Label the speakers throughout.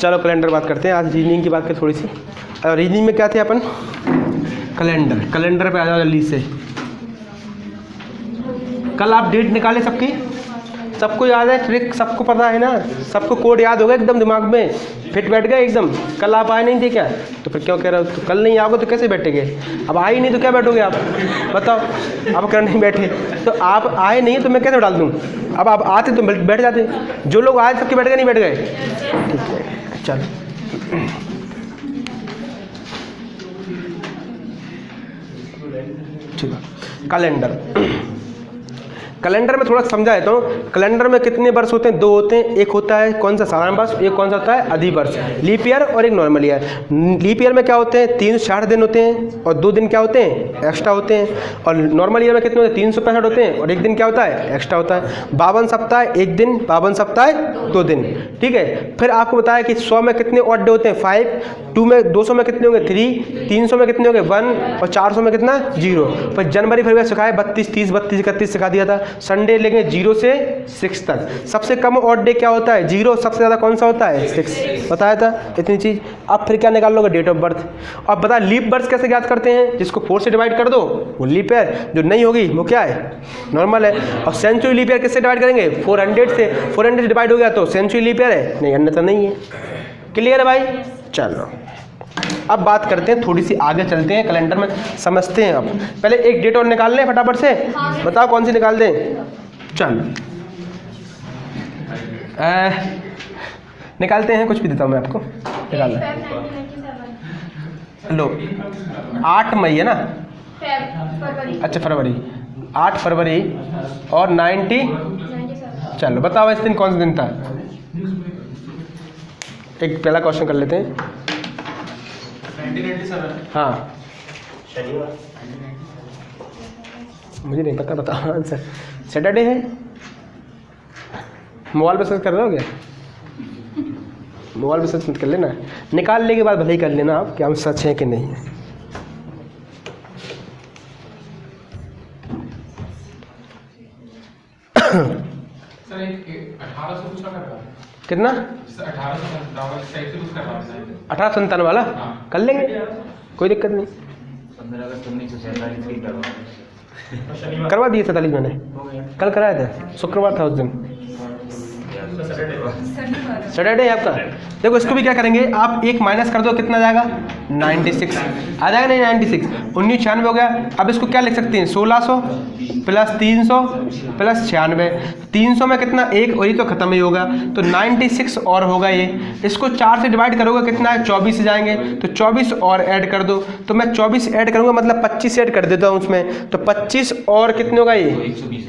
Speaker 1: चलो कैलेंडर बात करते हैं, आज रीजनिंग की बात करें थोड़ी सी। रीजनिंग में क्या थे अपन, कैलेंडर पे आ जाओ जल्दी से। कल आप डेट निकाले सबकी, सबको याद है ट्रिक, सबको पता है ना, सबको कोड याद होगा एकदम दिमाग में, फिट बैठ गए एकदम। कल आप आए नहीं थे क्या, तो फिर क्यों कह रहे हो, तो कल नहीं आओगे तो कैसे बैठेंगे, अब आए ही नहीं तो क्या बैठोगे आप, बताओ। आप कर नहीं बैठे तो आप आए नहीं तो मैं कैसे डाल दूँ, अब आप आते तो बैठ जाते। जो लोग आए सबके बैठ गए, नहीं बैठ गए, ठीक है चलो। ठीक है, कैलेंडर में थोड़ा समझा देता हूँ। कैलेंडर में कितने वर्ष होते हैं, 2 होते हैं। एक होता है कौन सा, साधारण वर्ष, एक कौन सा होता है, अधि वर्ष, लीप ईयर और एक नॉर्मल ईयर। लीप ईयर में क्या होते हैं, 360 दिन होते हैं और 2 दिन क्या होते हैं, एक्स्ट्रा होते हैं। और नॉर्मल ईयर में कितने होते हैं, 365 होते हैं और 1 दिन क्या होता है, एक्स्ट्रा होता है। 52 सप्ताह 1 दिन, 52 सप्ताह 2 दिन, ठीक है। फिर आपको बताया कि 100 में कितने ऑड डे होते हैं, 5, 2 में 200 में कितने होंगे, 3, 300 में कितने होंगे, 1 और 400 में कितना, 0। फिर जनवरी फरवरी सिखाया 32, 30, 32, 31 सिखा दिया था। संडे लेंगे 0 से 6 तक। सबसे कम ऑड डे क्या होता है, 0। सबसे ज़्यादा कौन सा होता है, 6, बताया था इतनी चीज़। अब फिर क्या निकाल लोगे, डेट ऑफ बर्थ। अब बता लीप वर्ष कैसे ज्ञात करते हैं, जिसको 4 से डिवाइड कर दो वो लीप ईयर, जो नहीं होगी वो क्या है, नॉर्मल है। और सेंचुरी लीप ईयर किससे डिवाइड करेंगे, 400 से। 400 से डिवाइड हो गया तो सेंचुरी लीप ईयर है, नहीं अन्यथा नहीं है। क्लियर है भाई, चलो अब बात करते हैं, थोड़ी सी आगे चलते हैं, कैलेंडर में समझते हैं। अब पहले एक डेट और निकाल लें फटाफट से, बताओ कौन सी निकाल दें। चल निकालते हैं, कुछ भी देता हूँ मैं आपको, निकाल लें। लो 8 मई है ना, अच्छा फरवरी, 8 फरवरी और 90, चलो बताओ इस दिन कौन सा दिन था। एक पहला क्वेश्चन कर लेते हैं।
Speaker 2: 1997,
Speaker 1: हाँ
Speaker 2: शनिवार,
Speaker 1: मुझे नहीं पता, बताओ आंसर। सैटरडे है, मोबाइल पे सर्च कर रहे हो क्या, मोबाइल पे सर्च मत कर लेना, निकालने के बाद भले ही कर लेना आप कि हम सच है कि नहीं है।
Speaker 2: सर 1800 कुछ का कर रहा है,
Speaker 1: कितना,
Speaker 2: 1897
Speaker 1: वाला
Speaker 2: हाँ।
Speaker 1: कर लेंगे, कोई दिक्कत नहीं।
Speaker 3: 15 अगस्त 1947 की करवा
Speaker 2: शनिवार
Speaker 1: करवा दिए 47 मैंने, कल कराया था, शुक्रवार था उस दिन, सैटरडे है आपका। देखो इसको भी क्या करेंगे, आप 1 माइनस कर दो, कितना जाएगा, 96 आ जाएगा, नहीं 96, 1996 हो गया। अब इसको क्या लिख सकते हैं, 1600 प्लस 300 प्लस 96, 300 में कितना, 1 और ये तो खत्म ही होगा, तो 96 और होगा ये। इसको 4 से डिवाइड करोगे कितना है, 24 से जाएंगे, तो 24 और ऐड कर दो, तो मैं 24 ऐड करूँगा, मतलब 25 ऐड कर देता हूँ उसमें, तो 25 और कितने होगा ये,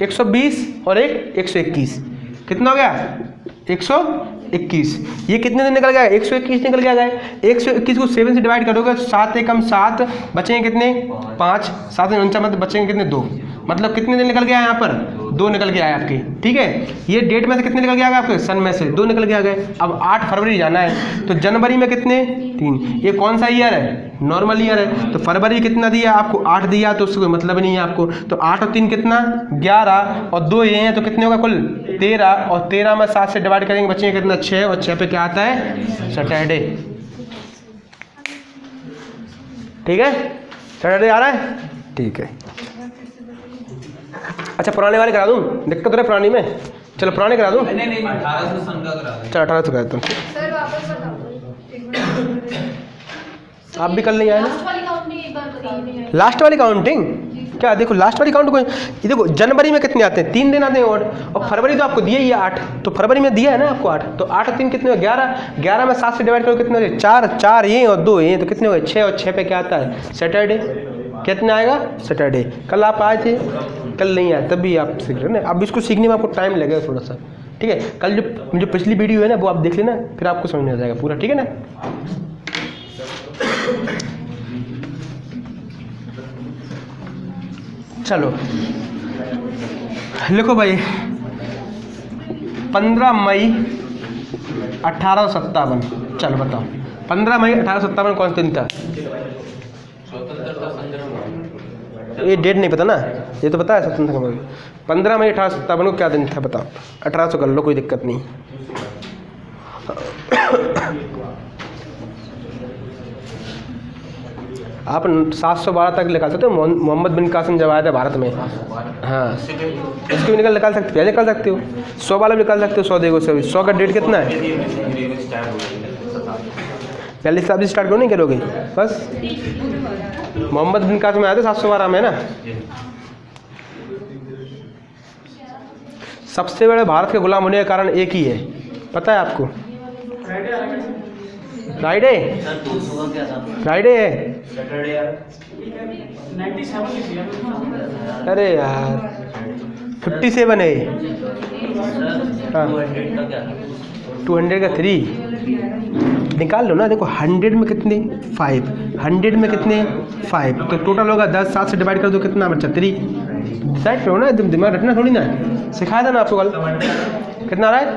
Speaker 1: 120 और एक 121, कितना हो गया, 121। ये कितने दिन निकल गया, 121 निकल गया है। 121 को 7 से डिवाइड करोगे तो 7 एकम 7, बचेंगे कितने, 5, 7 में 49, मतलब बचेंगे कितने, 2, मतलब कितने दिन निकल गया है यहाँ पर, 2 निकल गया है आपके, ठीक है। ये डेट में से कितने निकल गया है आपके, सन में से 2 निकल गया है। अब 8 फरवरी जाना है, तो जनवरी में कितने, 3, ये कौन सा ईयर है, नॉर्मल ईयर है। तो फरवरी कितना दिया आपको, 8 दिया, तो उससे कोई मतलब नहीं है आपको, तो 8 और 3 कितना, 11 और 2 ये हैं, तो कितने होगा कुल 13, और 13 में 7 से डिवाइड करेंगे, बचेंगे कितना, 6, और 6 पे क्या आता है, सैटरडे, ठीक है, सैटरडे आ रहा है, ठीक है। अच्छा पुराने वाले करा दूं, दिक्कत हो रहा है पुरानी में, चलो पुराने करा दूं,
Speaker 3: नहीं 1800 सन का करा दें।
Speaker 1: चलो 1800 करा दूँ,
Speaker 4: सर वापस बताओ,
Speaker 1: आप भी कल नहीं आए ना।
Speaker 4: लास्ट वाली काउंटिंग एक बार बताइए।
Speaker 1: लास्ट वाली काउंटिंग क्या, देखो लास्ट वाली काउंट को ये देखो, जनवरी में कितने आते हैं, 3 दिन आते हैं और फरवरी तो आपको दिया ही है 8, तो फरवरी में दिया है ना आपको 8, तो 8 और 3 कितने हो, 11, 11 में 7 से डिवाइड करो कितने हो, 4, 4 ये और 2 ये, तो कितने हो गए, 6, और 6 पे क्या आता है, सैटरडे, कितना आएगा, सैटरडे। कल आप आए थे, कल नहीं आए, तब भी आप सीख रहे हो ना। अब इसको सीखने में आपको टाइम लगेगा थोड़ा सा, ठीक है। कल जो पिछली वीडियो है ना वो आप देख लेना, फिर आपको समझ में आ जाएगा पूरा, ठीक है ना। चलो लिखो भाई, 15 मई 1857, चलो बताओ 15 मई 1857 कौन सा दिन था,
Speaker 3: स्वतंत्रता संग्राम,
Speaker 1: ये डेट नहीं पता ना, ये तो पता है स्वतंत्रता संग्राम। 15 मई 1857 को क्या दिन था बताओ, 1800 कर लो, कोई दिक्कत नहीं। आप 712 तक निकाल सकते हो। मोहम्मद बिन कासिम जब आया था भारत में, हाँ, इसको भी निकाल सकते, पहले निकाल सकते हो। 100 वाला भी निकाल सकते हो। 100 देखो, 100 का डेट कितना है? पहले से अभी स्टार्ट क्यों नहीं करोगे? बस मोहम्मद बिन कासिम आया था 712 में ना। सबसे बड़े भारत के गुलाम होने का कारण एक ही है, पता है आपको? फ्राइडे, फ्राइडे है। अरे यार 57 है। हाँ 200 का 3 निकाल लो ना। देखो 100 में कितने 5, 100 में कितने 5, तो टोटल होगा 10। 7 से डिवाइड कर दो, कितना बचा? 3। डिसाइड करो ना, दिमाग रखना थोड़ी ना है। सिखाया था ना आपको कल। कितना आ रहा है?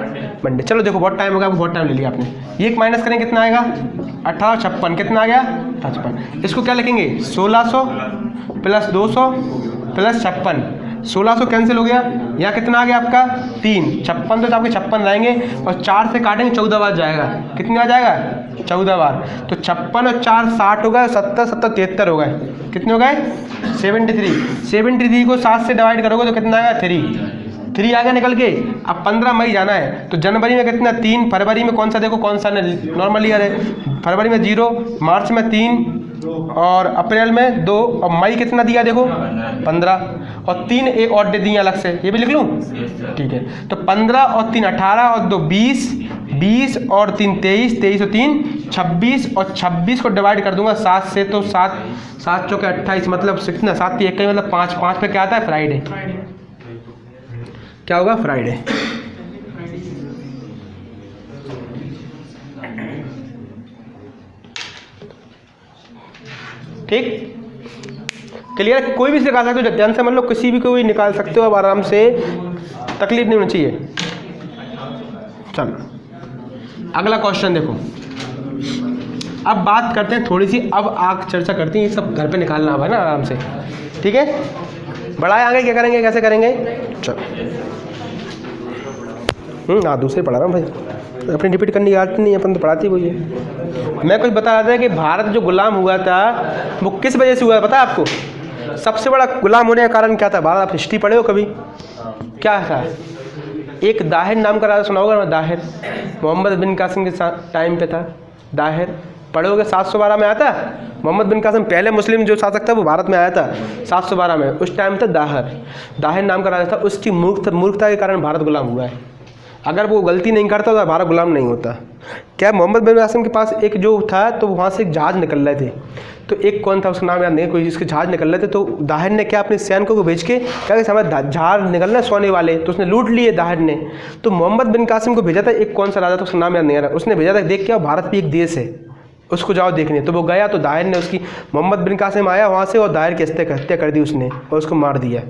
Speaker 1: मंडे। चलो देखो बहुत टाइम हो गया, बहुत टाइम ले लिया आपने। ये एक माइनस करें, कितना आएगा? 1856। कितना आ गया? 55। इसको क्या लिखेंगे? 1600 प्लस 200 प्लस 56। 1600 कैंसिल हो गया। यहाँ कितना आ गया आपका? 3। 56 तो आपके 56 रहेंगे और 4 से काटेंगे 14 बार जाएगा। कितनी बार जाएगा? 14 बार। तो 56 और 4 60 हो गए, 70 70 73 हो गए। कितने हो गए? 73। 73 को 7 से डिवाइड करोगे तो कितना आएगा? 3 आ गया निकल के। अब 15 मई जाना है, तो जनवरी में कितना? 3। फरवरी में कौन सा? देखो कौन सा नॉर्मल ईयर है। फरवरी में 0, मार्च में 3 और अप्रैल में 2 और मई कितना दिया? देखो 15 और 3 एक और दे दिए अलग से। ये भी लिख लूँ? ठीक है। तो 15 और 3 18 और 2 20, 20 और 3 23, 23 और 3 26 और 26 को डिवाइड कर दूंगा 7 से, तो 7 7 चौके 28, मतलब कितना? 7 1 मतलब 5। 5 पे क्या आता है? फ्राइडे। क्या होगा? फ्राइडे। ठीक, क्लियर? कोई भी निकाल सकते हो, ध्यान से मतलब किसी भी कोई निकाल सकते हो अब आराम से, तकलीफ नहीं होनी चाहिए। चलो अगला क्वेश्चन देखो। अब बात करते हैं थोड़ी सी, अब आग चर्चा करते हैं। ये सब घर पे निकालना है ना आराम से, ठीक है? बढ़ाए आगे क्या करेंगे, कैसे करेंगे? चलो हाँ, दूसरे पढ़ा रहा हूँ भाई, अपनी रिपीट करने की आदत नहीं है, अपन तो पढ़ाती वही है। मैं कुछ बता रहा था कि भारत जो गुलाम हुआ था वो किस वजह से हुआ, पता है आपको? सबसे बड़ा गुलाम होने का कारण क्या था? भारत, आप हिस्ट्री पढ़े हो कभी? क्या था? एक दाहिर नाम का राजा सुना होगा ना, दाहिर। मोहम्मद बिन कासिम के टाइम पे था दाहिर। पढ़ोगे 712 में आया था। मोहम्मद बिन कासिम पहले मुस्लिम जो शासक था वो भारत में आया था 712 में। उस टाइम था दाहिर, दाहिर नाम का राजा था। उसकी मूर्खता के कारण भारत गुलाम हुआ है। अगर वो गलती नहीं करता तो भारत गुलाम नहीं होता। क्या मोहम्मद बिन कासिम के पास एक जो था, तो वहाँ से एक जहाज़ निकल रहे थे, तो एक कौन था उसका नाम याद नहीं, कोई इसके जहाज़ निकल रहे थे। तो दाहिर ने क्या अपने सैनिकों को भेज के क्या कि हमारे जहाज़ निकल रहे सोने वाले, तो उसने लूट लिए दाहिर ने। तो मोहम्मद बिन कासिम को भेजा था, एक कौन सा राजा था उसका नाम याद नहीं आ रहा, उसने भेजा था देख क्या भारत भी एक देश है, उसको जाओ देखने। तो वो गया, तो दाहिर ने उसकी, मोहम्मद बिन कासिम आया वहाँ से और दाहिर की हत्या कर दी उसने और उसको मार दिया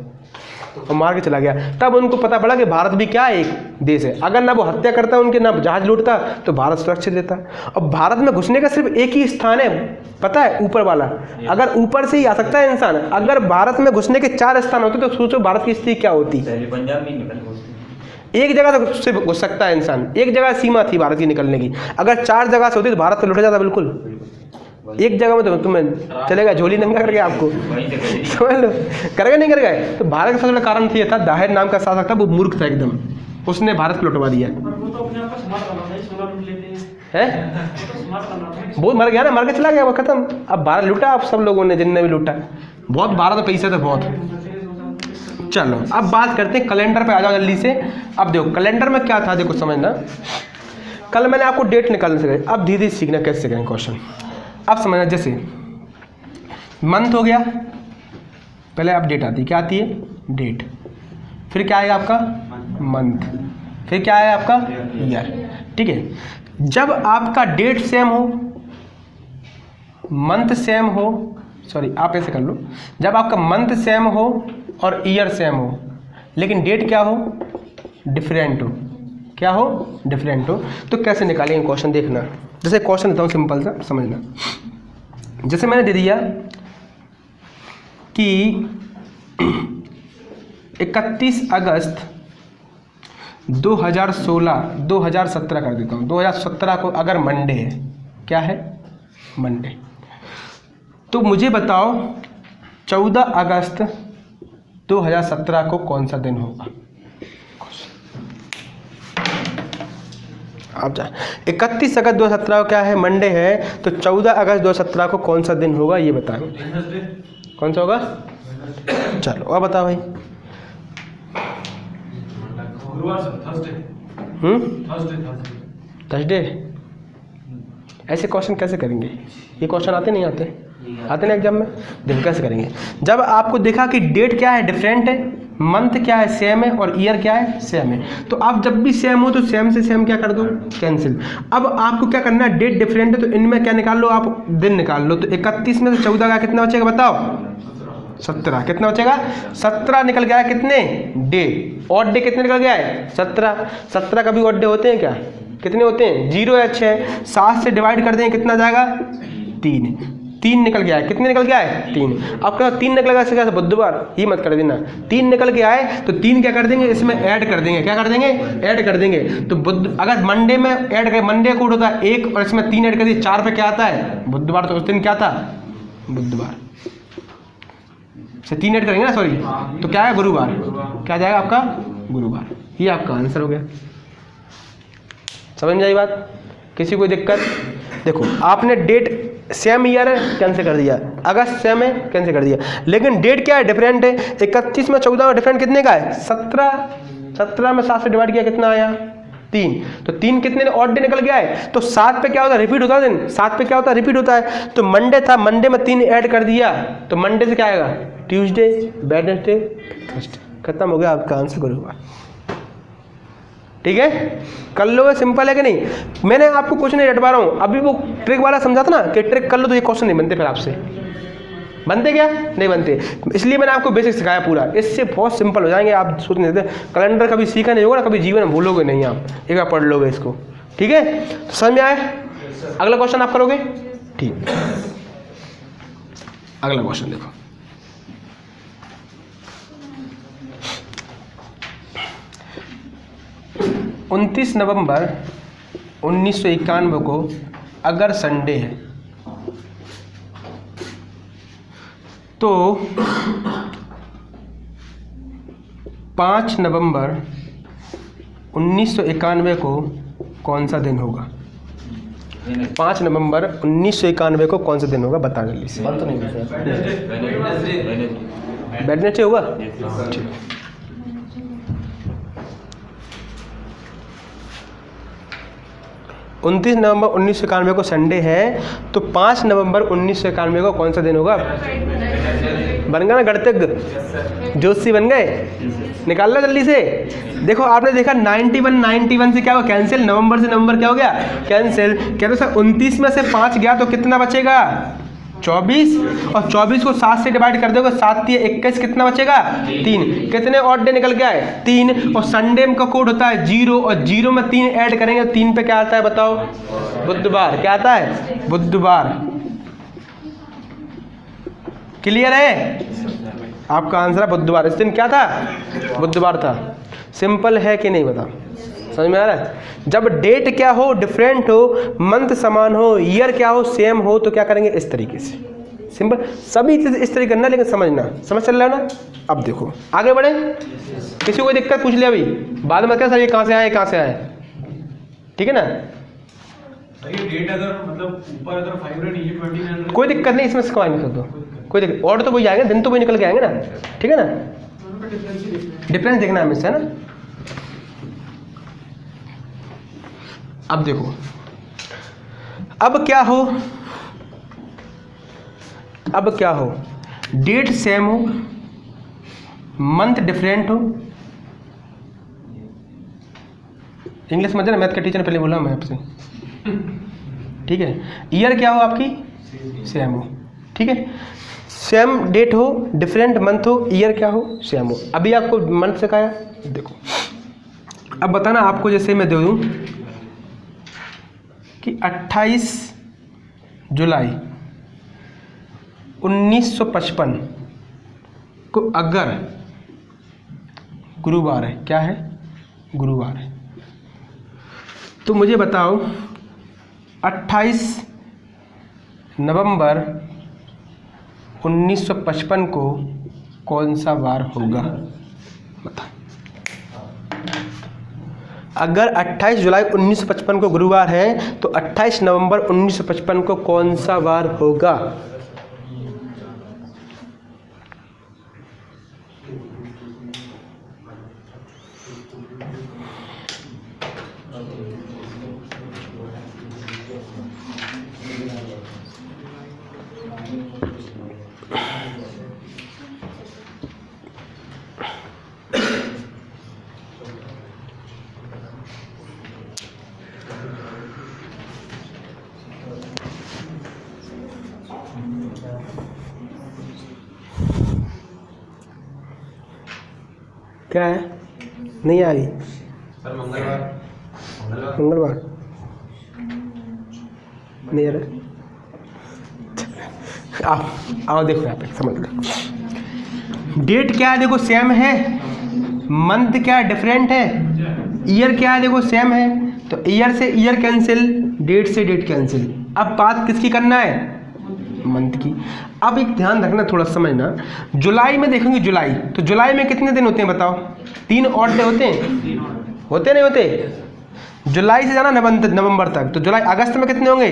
Speaker 1: और मार के चला गया। तब उनको पता पड़ा कि भारत भी क्या है, एक देश है। अगर ना वो हत्या करता, उनके ना जहाज लूटता, तो भारत सुरक्षित रहता। अब भारत में घुसने का सिर्फ एक ही स्थान है, पता है? ऊपर वाला। अगर ऊपर से ही आ सकता है इंसान, अगर भारत में घुसने के 4 स्थान होते तो सोचो भारत की स्थिति क्या होती।
Speaker 3: पंजाब में निकल,
Speaker 1: एक जगह से घुस सकता है इंसान, एक जगह सीमा थी भारत की निकलने की। अगर 4 जगह से होती तो भारत तो लुट जाता बिल्कुल। एक जगह में तो तुम्हें चलेगा झोली नंगा करके आपको, समझ लो, करेगा नहीं करेगा। तो भारत का सबसे बड़ा कारण ये था, दाहिर नाम का शासक था, वो मूर्ख था एकदम, उसने भारत को लुटवा दिया है। वो मर गया ना, मर के चला गया, वो खत्म। अब भारत लूटा, अब सब लोगों ने, जिनने भी लूटा, बहुत भारत में पैसे थे बहुत। चलो अब बात करते हैं कैलेंडर पे, आ जाओ जल्दी से। अब देखो कैलेंडर में क्या था, देखो समझना। कल मैंने आपको डेट निकालने से, अब धीरे धीरे सीखना कैसे करें क्वेश्चन। अब समझना, जैसे मंथ हो गया, पहले आप डेट आती है, क्या आती है? डेट। फिर क्या आएगा आपका? मंथ। फिर क्या आएगा आपका? ईयर। ठीक है। जब आपका डेट सेम हो, मंथ सेम हो, सॉरी आप ऐसे कर लो, जब आपका मंथ सेम हो और ईयर सेम हो, लेकिन डेट क्या हो? डिफरेंट हो। क्या हो? डिफरेंट हो। तो कैसे निकालेंगे क्वेश्चन, देखना। जैसे क्वेश्चन देता हूँ सिंपल सा, समझना। जैसे मैंने दे दिया कि 31 अगस्त 2016 2017 कर देता हूँ। 2017 को अगर मंडे है, क्या है मंडे, तो मुझे बताओ 14 अगस्त 2017 को कौन सा दिन होगा। आप जाए 31 अगस्त 2017 को क्या है मंडे है, तो 14 अगस्त 2017 को कौन सा दिन होगा ये बताओ। कौन सा होगा? चलो और बताओ भाई।
Speaker 2: गुरुवार से थर्सडे।
Speaker 1: थर्सडे। ऐसे क्वेश्चन कैसे करेंगे? ये क्वेश्चन आते नहीं आते? आते ना एग्जाम में। देखो कैसे करेंगे। जब आपको देखा कि डेट क्या है डिफरेंट है, मंथ क्या है सेम है और ईयर क्या है सेम है, तो आप जब भी सेम हो तो सेम से सेम क्या कर दो, कैंसिल। अब आपको क्या करना है, डेट डिफरेंट है तो इनमें क्या निकाल लो आप, दिन निकाल लो। तो 31 में से 14 का कितना बचेगा बताओ? 17। कितना बचेगा? 17 निकल गया है। कितने डे? ऑड डे कितने निकल गया है? 17। 17 कभी ऑड डे होते हैं क्या? कितने होते हैं? 0 या 6। 7 से डिवाइड कर दें कितना जाएगा? 3। 3 निकल गया है। कितने निकल गया है? 3। अब क्या 3 निकल गया कैसे? बुधवार ही मत कर देना। 3 निकल के आए तो 3 क्या कर देंगे, इसमें ऐड कर देंगे। क्या कर देंगे? ऐड कर देंगे। तो अगर मंडे में ऐड कर, मंडे कोड होता है 1 और इसमें 3 ऐड कर दिए, 4 पे क्या आता है? बुधवार। तो उस दिन क्या था? बुधवार से 3 ऐड करेंगे ना, सॉरी, तो क्या है? गुरुवार। क्या जाएगा आपका? गुरुवार। ये आपका आंसर हो गया। समझ में आई बात? किसी कोई दिक्कत? देखो आपने डेट सेम ईयर है कैंसिल कर दिया, अगस्त सेम है कैंसिल कर दिया, लेकिन डेट क्या है? डिफरेंट है। 31 में 14 में डिफरेंट कितने का है? 17। 17 में 7 से डिवाइड किया कितना आया? 3। तो 3 कितने ऑड डे निकल गया है। तो 7 पे क्या होता है? रिपीट होता है दिन। 7 पे क्या होता है? रिपीट होता है। तो मंडे था, मंडे में 3 ऐड कर दिया, तो मंडे से क्या आएगा? Tuesday, Wednesday, Thursday. खत्म हो गया आपका आंसर गुरुवार। ठीक है, कर लो। सिंपल है कि नहीं? मैंने आपको कुछ नहीं रटवा रहा हूँ। अभी वो ट्रिक वाला समझा था ना कि ट्रिक कर लो तो ये क्वेश्चन नहीं बनते फिर आपसे। बनते क्या? नहीं बनते। इसलिए मैंने आपको बेसिक सिखाया पूरा। इससे बहुत सिंपल हो जाएंगे। आप सोच नहीं देते, कैलेंडर कभी सीखा नहीं होगा ना, कभी जीवन में भूलोगे नहीं आप। एक बार पढ़ लोगे इसको। ठीक है, तो समझ में आए? अगला क्वेश्चन आप करोगे? ठीक, अगला क्वेश्चन देखो। उनतीस नवंबर 1991 को अगर संडे है तो 5 नवंबर 1991 को कौन सा दिन होगा? 5 नवंबर 1991 को कौन सा दिन होगा? बता जल्दी से। तो नहीं वेडनेसडे होगा। ठीक, 29 नवंबर 1991 को संडे है, तो 5 नवंबर 1991 को कौन सा दिन होगा? बन गया ना गणितज्ञ? जोशी बन गए? निकाल लो जल्दी से। देखो आपने देखा 91 से क्या हुआ? कैंसिल। नवंबर से नवंबर क्या हो गया? कैंसिल। क्या तो सर 29 में से 5 गया तो कितना बचेगा? 24। और 24 को 7 से डिवाइड कर दोगे, 7 3 21, कितना बचेगा? 3। कितने ऑड डे निकल गया है? 3। और संडे का कोड होता है 0, और 0 में 3 ऐड करेंगे, 3 पे क्या आता है बताओ? बुधवार। क्या आता है? बुधवार। क्लियर है? आपका आंसर है बुधवार। इस दिन क्या था? बुधवार था। सिंपल है कि नहीं बताओ? समझ में आ रहा है? जब डेट क्या हो? डिफरेंट हो, मंथ समान हो, ईयर क्या हो? सेम हो, तो क्या करेंगे? इस तरीके से। सिंपल, सभी चीज़ इस तरीके करना, लेकिन समझना। समझ चल रहा है ना? अब देखो आगे बढ़े। किसी को दिक्कत पूछ लिया अभी, बाद में क्या सर ये कहाँ से आए, कहाँ से आए? ठीक है ना?
Speaker 2: ये डेट अगर मतलब ऊपर अगर 5 है, नीचे 29
Speaker 1: कोई दिक्कत नहीं, इसमें से कमाई निकल दो। कोई दिक्कत, ऑर्डर तो वही आएगा, दिन तो वही निकल के आएंगे ना। ठीक है ना? डिफरेंस देखना है हमेशा ना। अब देखो, अब क्या हो? अब क्या हो? डेट सेम हो, मंथ डिफरेंट हो। इंग्लिश समझे ना? मैथ के टीचर ने पहले बोला मैं आपसे। ठीक है, ईयर क्या हो आपकी? सेम हो। ठीक है, सेम डेट हो, डिफरेंट मंथ हो, ईयर क्या हो? सेम हो। अभी आपको मंथ सिखाया, देखो अब बताना आपको। जैसे मैं दे दूं कि 28 जुलाई 1955 को अगर गुरुवार है, क्या है? गुरुवार है। तो मुझे बताओ 28 नवंबर 1955 को कौन सा वार होगा? बता। अगर 28 जुलाई 1955 को गुरुवार है तो 28 नवंबर 1955 को कौन सा वार होगा? क्या है? नहीं आ रही?
Speaker 3: सर मंगलवार
Speaker 1: मंगलवार नहीं आ रहा। आओ देखो यहाँ पे समझ लो। डेट क्या है देखो सेम है, मंथ क्या है डिफरेंट है, ईयर क्या है देखो सेम है, तो ईयर से ईयर कैंसिल, डेट से डेट कैंसिल। अब बात किसकी करना है? मंथ की। अब एक ध्यान रखना, थोड़ा समझना, जुलाई में देखेंगे जुलाई, तो जुलाई में कितने दिन होते हैं बताओ? 3 ऑड डे होते हैं, होते नहीं होते? जुलाई से जाना नवंबर तक, तो जुलाई अगस्त में कितने होंगे?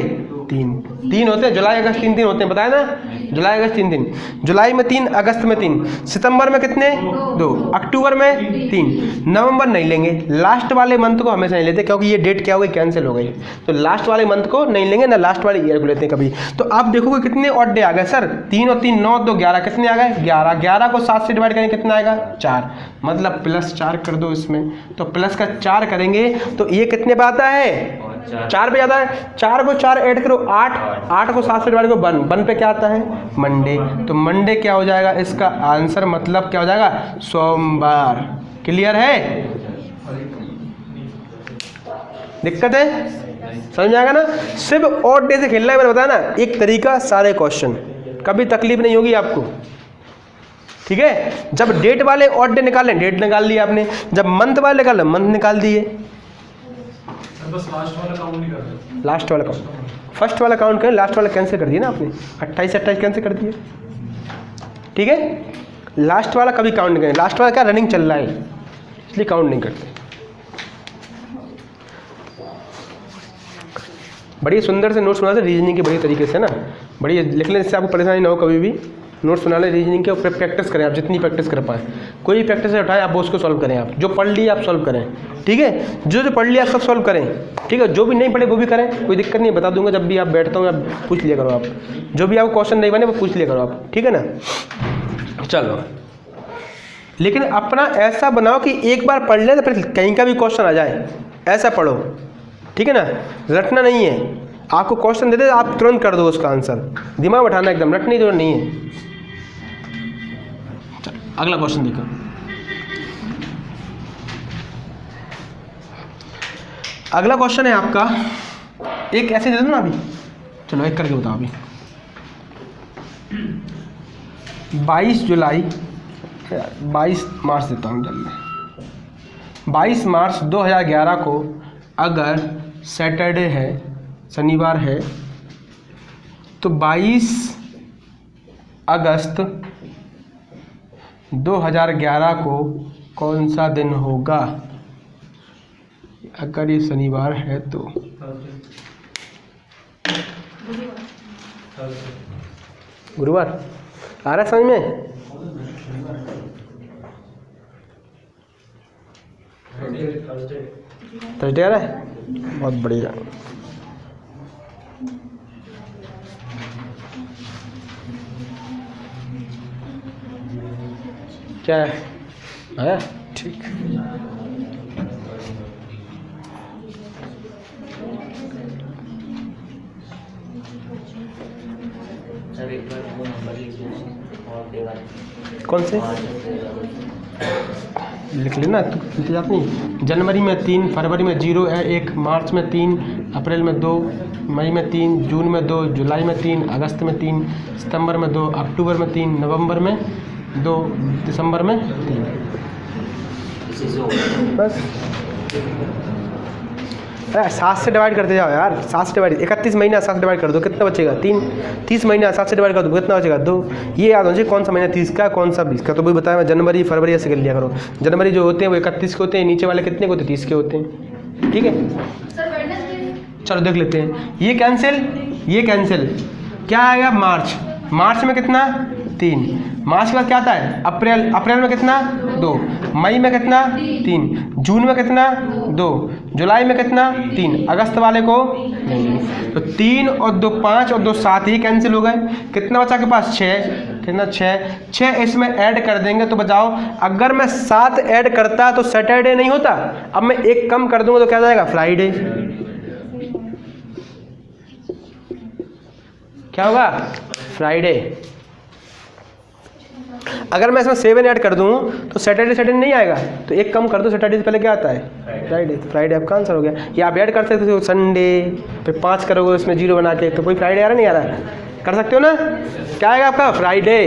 Speaker 1: 3 होते हैं। जुलाई अगस्त 3 होते हैं, बताया ना? जुलाई अगस्त 3 दिन। जुलाई में 3, अगस्त में 3, सितंबर में कितने? 2, अक्टूबर में 3, नवंबर नहीं लेंगे। लास्ट वाले मंथ को हमेशा नहीं लेते क्योंकि ये डेट क्या हो गई? कैंसिल हो गई। तो लास्ट वाले मंथ को नहीं लेंगे ना, लास्ट वाले ईयर को लेते हैं कभी। तो आप देखोगे कितने ऑड डे आ गए सर? 3 और 3 9, 2 11, कितने आ गए? 11। 11 को 7 से डिवाइड करेंगे कितना आएगा? 4। मतलब +4 कर दो इसमें, तो प्लस का 4 करेंगे तो ये कितने पे आता है? 4 पे आता है। 4 को 4 ऐड करो 8, 8 को 7 से डिवाइड करो 1 पे क्या आता है? मंडे। तो मंडे क्या हो जाएगा इसका आंसर? मतलब क्या हो जाएगा? सोमवार। क्लियर है? दिक्कत है? समझ में आएगा ना? सिर्फ ऑड डे से खेलना है, मैंने बताया ना, एक तरीका सारे क्वेश्चन, कभी तकलीफ नहीं होगी आपको। ठीक है? जब डेट वाले ऑड डे निकाले, डेट निकाल लिया आपने, जब मंथ वाले निकाले, मंथ निकाल दिए।
Speaker 2: बस लास्ट वाला काउंट नहीं कर रहे।
Speaker 1: लास्ट वाला काउंट, फर्स्ट वाला काउंट करें, लास्ट वाला कैंसिल कर दिया ना आपने, 28 से 28 कैंसिल कर दिए। ठीक है? लास्ट वाला कभी काउंट नहीं करें, लास्ट वाला क्या रनिंग चल रहा है इसलिए काउंट नहीं करते। बड़ी सुंदर से नोट्स बना दे रीजनिंग के, बड़ी तरीके से ना, बड़ी लिख लें जिससे आपको परेशानी ना हो। कभी भी नोट्स बना लें रीजनिंग के, ऊपर प्रैक्टिस करें आप, जितनी प्रैक्टिस कर पाएँ। कोई भी प्रैक्टिस से उठाएं आप, वो उसको सॉल्व करें आप। जो पढ़ लिए आप सॉल्व करें। ठीक है? जो पढ़ लिया सब सॉल्व करें। ठीक है? जो भी नहीं पढ़े वो भी करें, कोई दिक्कत नहीं, बता दूंगा जब भी आप बैठता हूँ, आप पूछ लिया करो आप। जो भी आपको क्वेश्चन नहीं बने वो पूछ लिया करो आप। ठीक है ना? चलो, लेकिन अपना ऐसा बनाओ कि एक बार पढ़ ले तो फिर कहीं का भी क्वेश्चन आ जाए, ऐसा पढ़ो। ठीक है ना? रटना नहीं है। आपको क्वेश्चन दे दे आप तुरंत कर दो उसका आंसर, दिमाग बैठाना एकदम, रटने की जरूरत नहीं है। चलो अगला क्वेश्चन देखो। अगला क्वेश्चन है आपका, एक ऐसे दे दो ना अभी, चलो एक करके बताओ अभी। 22 जुलाई 22 मार्च देता हूँ जल्दी। 22 मार्च 2011 को अगर सैटरडे है, शनिवार है, तो 22 अगस्त 2011 को कौन सा दिन होगा? अगर ये शनिवार है तो गुरुवार। आ रहा है समझ में? थर्सडे आ रहा है, बहुत बढ़िया। क्या है आया? ठीक।
Speaker 3: सर एक बार वो नंबर लिख देना और देगा।
Speaker 1: कौन से लिख लेना, तो इंतजार नहीं। जनवरी में 3, फरवरी में 0 है 1, मार्च में 3, अप्रैल में 2, मई में 3, जून में 2, जुलाई में 3, अगस्त में 3, सितंबर में 2, अक्टूबर में 3, नवंबर में 2, दिसंबर में 3।
Speaker 3: इसी से होगा।
Speaker 1: बस 7 से डिवाइड करते जाओ यार, 7 से डिवाइड, 31 महीना 7 से डिवाइड कर दो, कितना बचेगा 3। 30 महीना 7 से डिवाइड कर दो, कितना बचेगा 2। ये याद होना चाहिए कौन सा महीना 30 का कौन सा 20 का। तो वही बताया मैं, जनवरी फरवरी ऐसे कर लिया करो। जनवरी जो होते हैं वो 31 के होते हैं, नीचे वाले कितने के होते हैं 30 के होते हैं, ठीक है।
Speaker 4: सर वेडनेसडे
Speaker 1: चलो देख लेते हैं, ये कैंसिल, क्या आएगा मार्च में कितना 3, मार्च के बाद क्या आता है अप्रैल में कितना 2, मई में कितना 3, जून में कितना 2, जुलाई में कितना 3, अगस्त वाले को नहीं। तो 3 और 2 5 और 2 7 ही कैंसिल हो गए। कितना बचा के पास 6, कितना 6 इसमें ऐड कर देंगे तो बचाओ। अगर मैं 7 ऐड करता तो सैटरडे नहीं होता, अब मैं 1 कम कर दूंगा तो क्या जाएगा फ्राइडे। क्या होगा फ्राइडे। अगर मैं इसमें 7 ऐड कर दूं तो सैटरडे नहीं आएगा, तो 1 कम कर दो, सैटरडे से पहले क्या आता है फ्राइडे। तो फ्राइडे आपका आंसर हो गया। ये आप ऐड कर सकते हो संडे, फिर 5 करोगे उसमें 0 बना के, तो कोई फ्राइडे आ रहा नहीं आ रहा, कर सकते हो ना। क्या आएगा आपका फ्राइडे।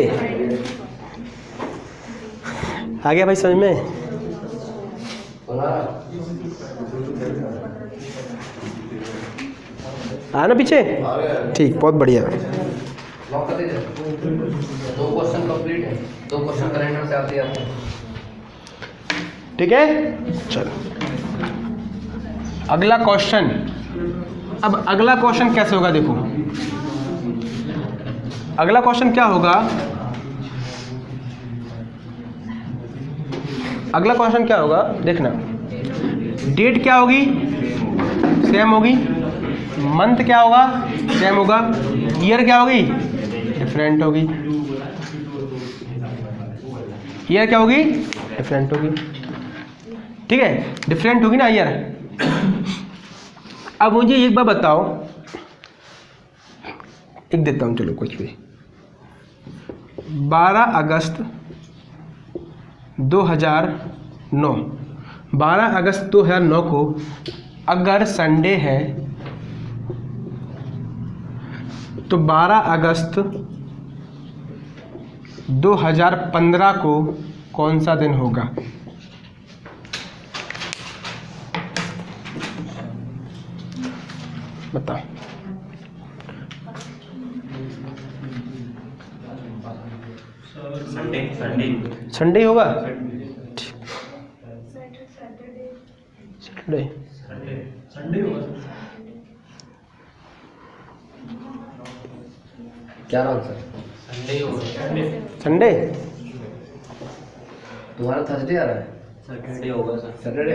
Speaker 1: आ गया भाई समझ में। आ ना पीछे, ठीक, बहुत बढ़िया।
Speaker 3: 2 क्वेश्चन कंप्लीट है, 2 क्वेश्चन कैलेंडर से आते हैं।
Speaker 1: ठीक है, चलो अगला क्वेश्चन। अब अगला क्वेश्चन कैसे होगा देखो, अगला क्वेश्चन क्या होगा, अगला क्वेश्चन क्या होगा देखना। डेट क्या होगी सेम होगी, मंथ क्या होगा सेम होगा, ईयर क्या होगी डिफरेंट होगी, ईयर क्या होगी डिफरेंट होगी, ठीक है, डिफरेंट होगी ना ईयर। अब मुझे एक बार बताओ, एक देता हूँ चलो कुछ भी, 12 अगस्त 2009, 12 अगस्त 2009 को अगर संडे है तो 12 अगस्त 2015 को कौन सा दिन होगा। बताओ। संडे होगा, सैटरडे
Speaker 2: होगा।
Speaker 3: क्या आंसर
Speaker 1: संडे।
Speaker 3: तुम्हारा थर्सडे आ रहा है,
Speaker 5: सैटरडे होगा सर,
Speaker 3: सैटरडे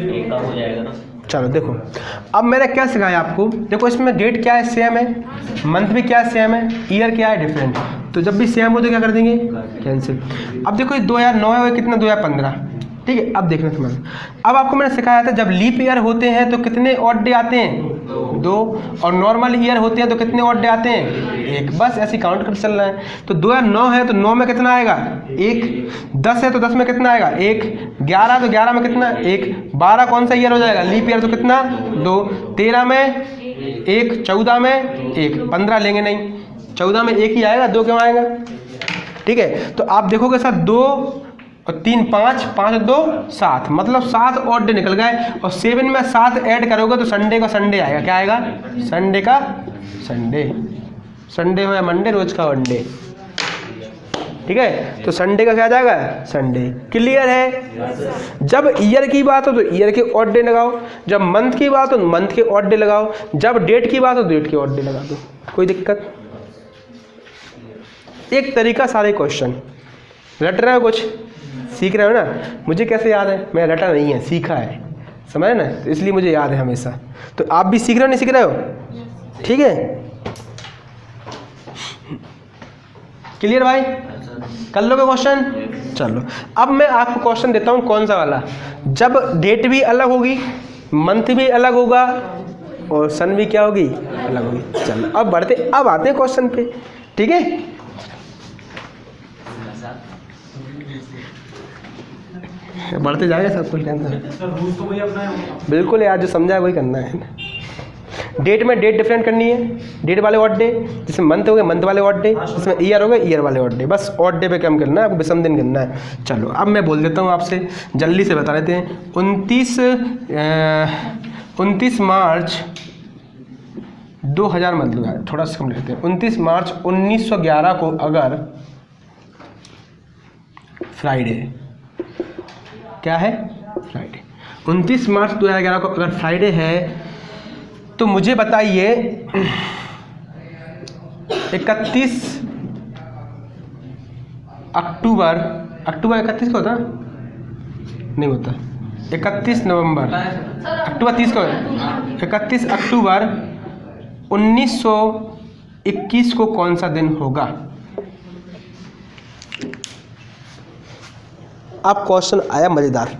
Speaker 5: एक काम हो जाएगा ना।
Speaker 1: चलो देखो, अब मैंने क्या सिखाया आपको, देखो इसमें डेट क्या है सेम है, मंथ भी क्या है सेम है, ईयर क्या है डिफरेंट। तो जब भी सेम हो तो क्या कर देंगे कैंसिल। अब देखो 2009 है, कितना 2015, ठीक है। अब देखना समझ, अब आपको मैंने सिखाया था जब लीप ईयर होते हैं तो कितने ऑड डे आते हैं 2, और नॉर्मल ईयर होते हैं तो कितने ऑड डे आते हैं 1। बस ऐसे काउंट कर चल रहा है। तो 2009 है तो 9 में कितना आएगा 1, 10 है तो 10 में कितना आएगा 1, 11 तो 11 में कितना 1, 12 कौन सा ईयर हो जाएगा लीप ईयर तो कितना 2, 13 में 1, 14 में 1, 15 लेंगे नहीं, 14 में 1 ही आएगा, 2 क्यों आएगा, ठीक है। तो आप देखोगे सर 2 और 3 5, 5 और 2 7, मतलब 7 ऑड डे निकल गए। और 7 में 7 ऐड करोगे तो संडे का संडे आएगा। क्या आएगा संडे का संडे, संडे हो या मंडे, रोज का वनडे, ठीक है। तो संडे का क्या जाएगा संडे। क्लियर है। जब ईयर की बात हो तो ईयर के ऑड डे लगाओ, जब मंथ की बात हो तो मंथ के ऑड डे लगाओ, जब डेट की बात हो तो डेट के ऑड डे लगा दो, कोई दिक्कत। एक तरीका सारे क्वेश्चन। रट रहे हो, कुछ सीख रहे हो ना। मुझे कैसे याद है, मैं रटा नहीं है, सीखा है, समझे ना, तो इसलिए मुझे याद है हमेशा। तो आप भी सीख रहे हो नहीं सीख रहे हो, ठीक है। क्लियर भाई, कर लोगे क्वेश्चन। चलो अब मैं आपको क्वेश्चन देता हूँ कौन सा वाला, जब डेट भी अलग होगी, मंथ भी अलग होगा और सन भी क्या होगी अलग होगी। चलो अब बढ़ते, अब आते हैं क्वेश्चन पे, ठीक है। बढ़ते जाएगा सब कुछ, टेंशन
Speaker 2: सर रूल्स तो वही अपना है।
Speaker 1: बिल्कुल यार, जो समझा है वही करना है। डेट में डेट डिफरेंट करनी है, डेट वाले ऑड डे, जिसमें मंथ हो गए मंथ वाले ऑड डे, जिसमें ईयर हो गए ईयर वाले ऑड डे, बस ऑड डे पे काम करना है आपको, विषम दिन करना है। चलो अब मैं बोल देता हूँ आपसे, जल्दी से बता देते हैं। 29 मार्च 2000 मत लो यार, थोड़ा सा कम लिखते हैं। 29 मार्च 1911 को अगर फ्राइडे, क्या है फ्राइडे, 29 मार्च 2011 को अगर फ्राइडे है तो मुझे बताइए 31 अक्टूबर 31 को होता नहीं होता, 31 नवंबर, अक्टूबर 30 को है, 31 अक्टूबर 1921 को कौन सा दिन होगा? अब क्वेश्चन आया मजेदार।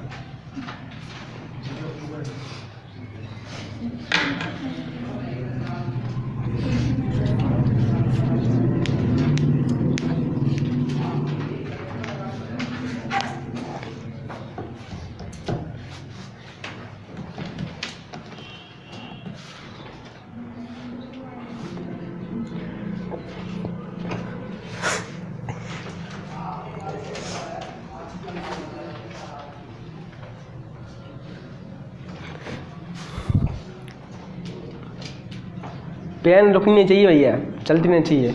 Speaker 1: पेन रुकनी नहीं चाहिए भैया, चलती नहीं चाहिए।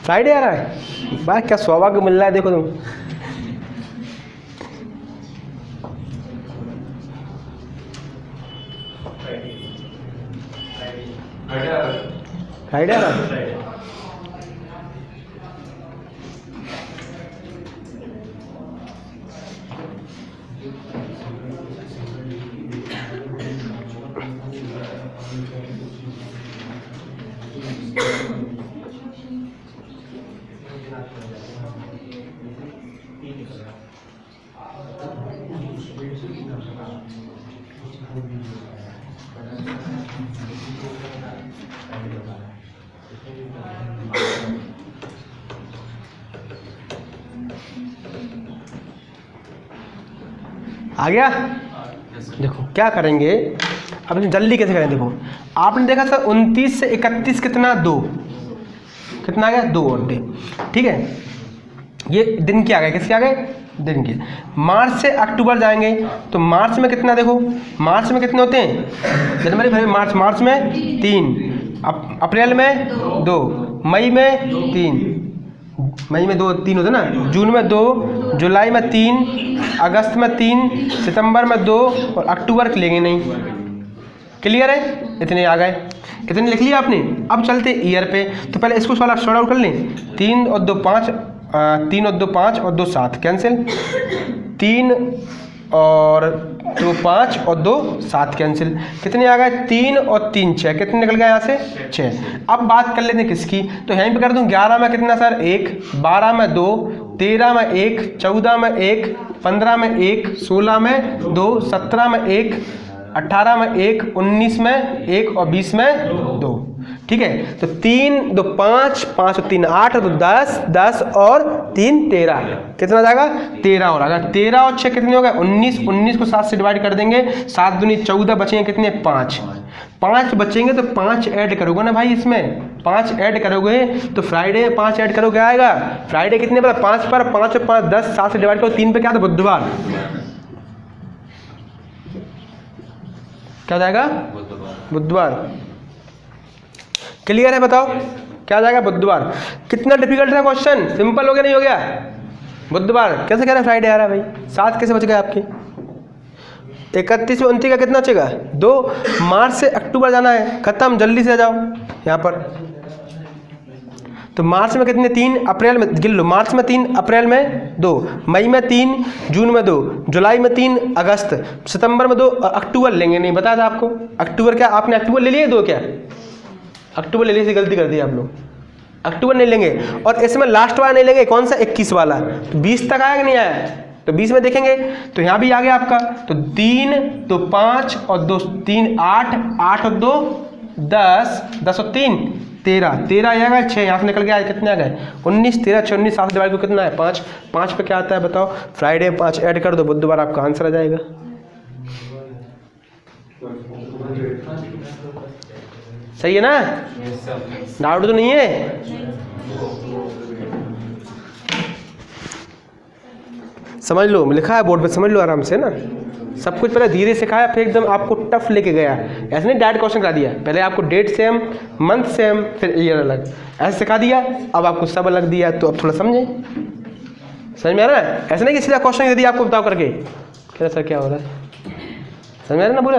Speaker 1: फ्राइडे आ रहा है, बात क्या सौभाग्य मिल रहा है, देखो तुम। फ्राइडे आ रहा है। आ गया? देखो क्या करेंगे अब, जल्दी कैसे करें। देखो आपने देखा था 29 से 31 कितना, 2, कितना आ गया, 2 और डे, ठीक है। ये दिन के आ गए, किसके आ गए, दिन के। मार्च से अक्टूबर जाएंगे तो मार्च में कितना, देखो मार्च में कितने होते हैं, जनवरी फरवरी मार्च, मार्च में 3, अप्रैल में 2, मई में 3, मई में 2 3 होते ना, जून में 2, जुलाई में 3, अगस्त में 3, सितंबर में 2 और अक्टूबर लेंगे नहीं। क्लियर है? इतने आ गए, इतने लिख लिया आपने। अब चलते ईयर पे, तो पहले इसको सॉल्व आउट कर लें। 3 और 2 5, 3 और 2 5 और 2 7 कैंसिल, 3 और 2 5 और 2 7 कैंसिल, कितने आ गए, 3 और 3 6, कितने निकल गए यहाँ से, 6। अब बात कर लेते हैं किसकी, तो यहीं पे कर दूँ 11 में कितना सर 1, 12 में 2, 13 में 1, 14 में 1, 15 में 1, 16 में 2, 17 में 1, 18 में 1, 19 में 1 और 20 में 2, ठीक है। तो 3 2 5, 5 और 3 8 और 2 10, 10 और 3 13, कितना जाएगा, 13 और आएगा। 13 और 6 कितने हो गए, 19, 19 को 7 से डिवाइड कर देंगे, 7 दूनी 14, बचेंगे कितने, 5, 5 बचेंगे तो 5 ऐड करोगे ना भाई, इसमें 5 ऐड करोगे तो फ्राइडे 5 ऐड करोगे आएगा। फ्राइडे कितने पर, 5 पर, 5 और 5 10, 7 से डिवाइड करो, 3 पे क्या था, बुधवार, क्या हो जाएगा, बुधवार। क्लियर है, बताओ क्या जाएगा, बुधवार। कितना डिफिकल्ट था क्वेश्चन, सिंपल हो गया नहीं हो गया, बुधवार। कैसे कह रहे हैं फ्राइडे आ रहा है भाई, 7 कैसे बच गए आपके। 31 में 29 का कितना बचेगा, 2। मार्च से अक्टूबर जाना है, खत्म, जल्दी से आ जाओ यहाँ पर। तो मार्च में कितने, 3, अप्रैल में गिन लो, मार्च में 3, अप्रैल में 2, मई में 3, जून में 2, जुलाई में 3, अगस्त, सितंबर में 2, अक्टूबर लेंगे नहीं, बताया था आपको। अक्टूबर क्या आपने अक्टूबर ले लिए 2, क्या अक्टूबर ले लिए से गलती कर दी आप लोग, अक्टूबर नहीं लेंगे। और इसमें लास्ट वाला नहीं लेंगे, कौन सा, 21 वाला। तो 20 तक आया कि नहीं आया, तो 20 में देखेंगे तो यहाँ भी आ गया आपका। तो 3 2 5 और 2 3 8, 8 और 2 10, 10 और 3 13 आएगा 6 यहाँ से निकल गया, कितने आ गए 19, 13 6 19, 7 डिवाइड को कितना है 5, 5 पे क्या आता है बताओ, फ्राइडे 5 ऐड कर दो, बुधवार आपका आंसर आ जाएगा। सही है ना, डाउट तो नहीं है? समझ लो, लिखा है बोर्ड पे, समझ लो आराम से ना, सब कुछ पहले धीरे सिखाया, फिर एकदम आपको टफ लेके गया, ऐसे नहीं डायरेक्ट क्वेश्चन करा दिया, पहले आपको डेट सेम, मंथ सेम, फिर ईयर अलग, ऐसे सिखा दिया, अब आपको सब अलग दिया, तो अब थोड़ा समझे, समझ में आ रहा है? ऐसे नहीं कि सीधा क्वेश्चन दे दिया आपको बताओ करके, क्या सर क्या हो रहा है, समझ में आ रहा है ना पूरा?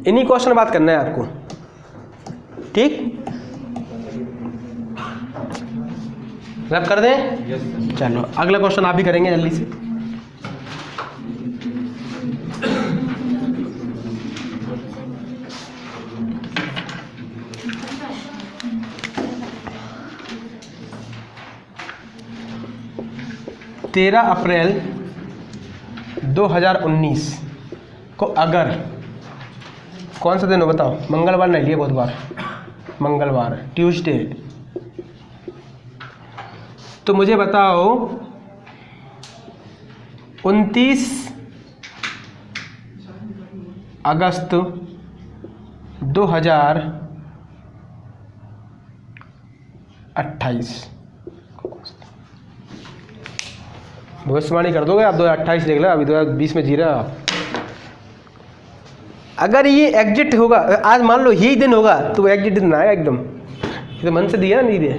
Speaker 1: इन्हीं क्वेश्चन बात करना है आपको, ठीक? रब कर दें? चलो अगला क्वेश्चन आप भी करेंगे जल्दी से। तेरह अप्रैल 2019 को अगर कौन सा दिन हो बताओ, मंगलवार नहीं लिए, बुधवार, मंगलवार, ट्यूसडे, तो मुझे बताओ 29 अगस्त 2028 भविष्यवाणी कर दोगे आप? 2028 देख लो, अभी 2020 में जी रहे हो आप। अगर ये एग्जिट होगा, आज मान लो यही दिन होगा, तो वो एग्जिट दिन आएगा एकदम, ये तो मन से दिया ना, नहीं दिया।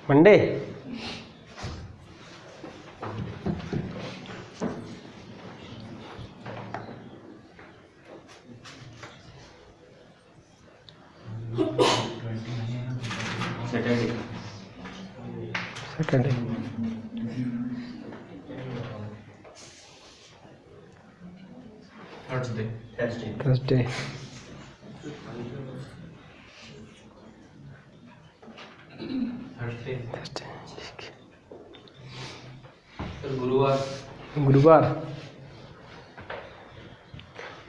Speaker 1: मंडे, सैटरडे, थर्सडे, गुरुवार।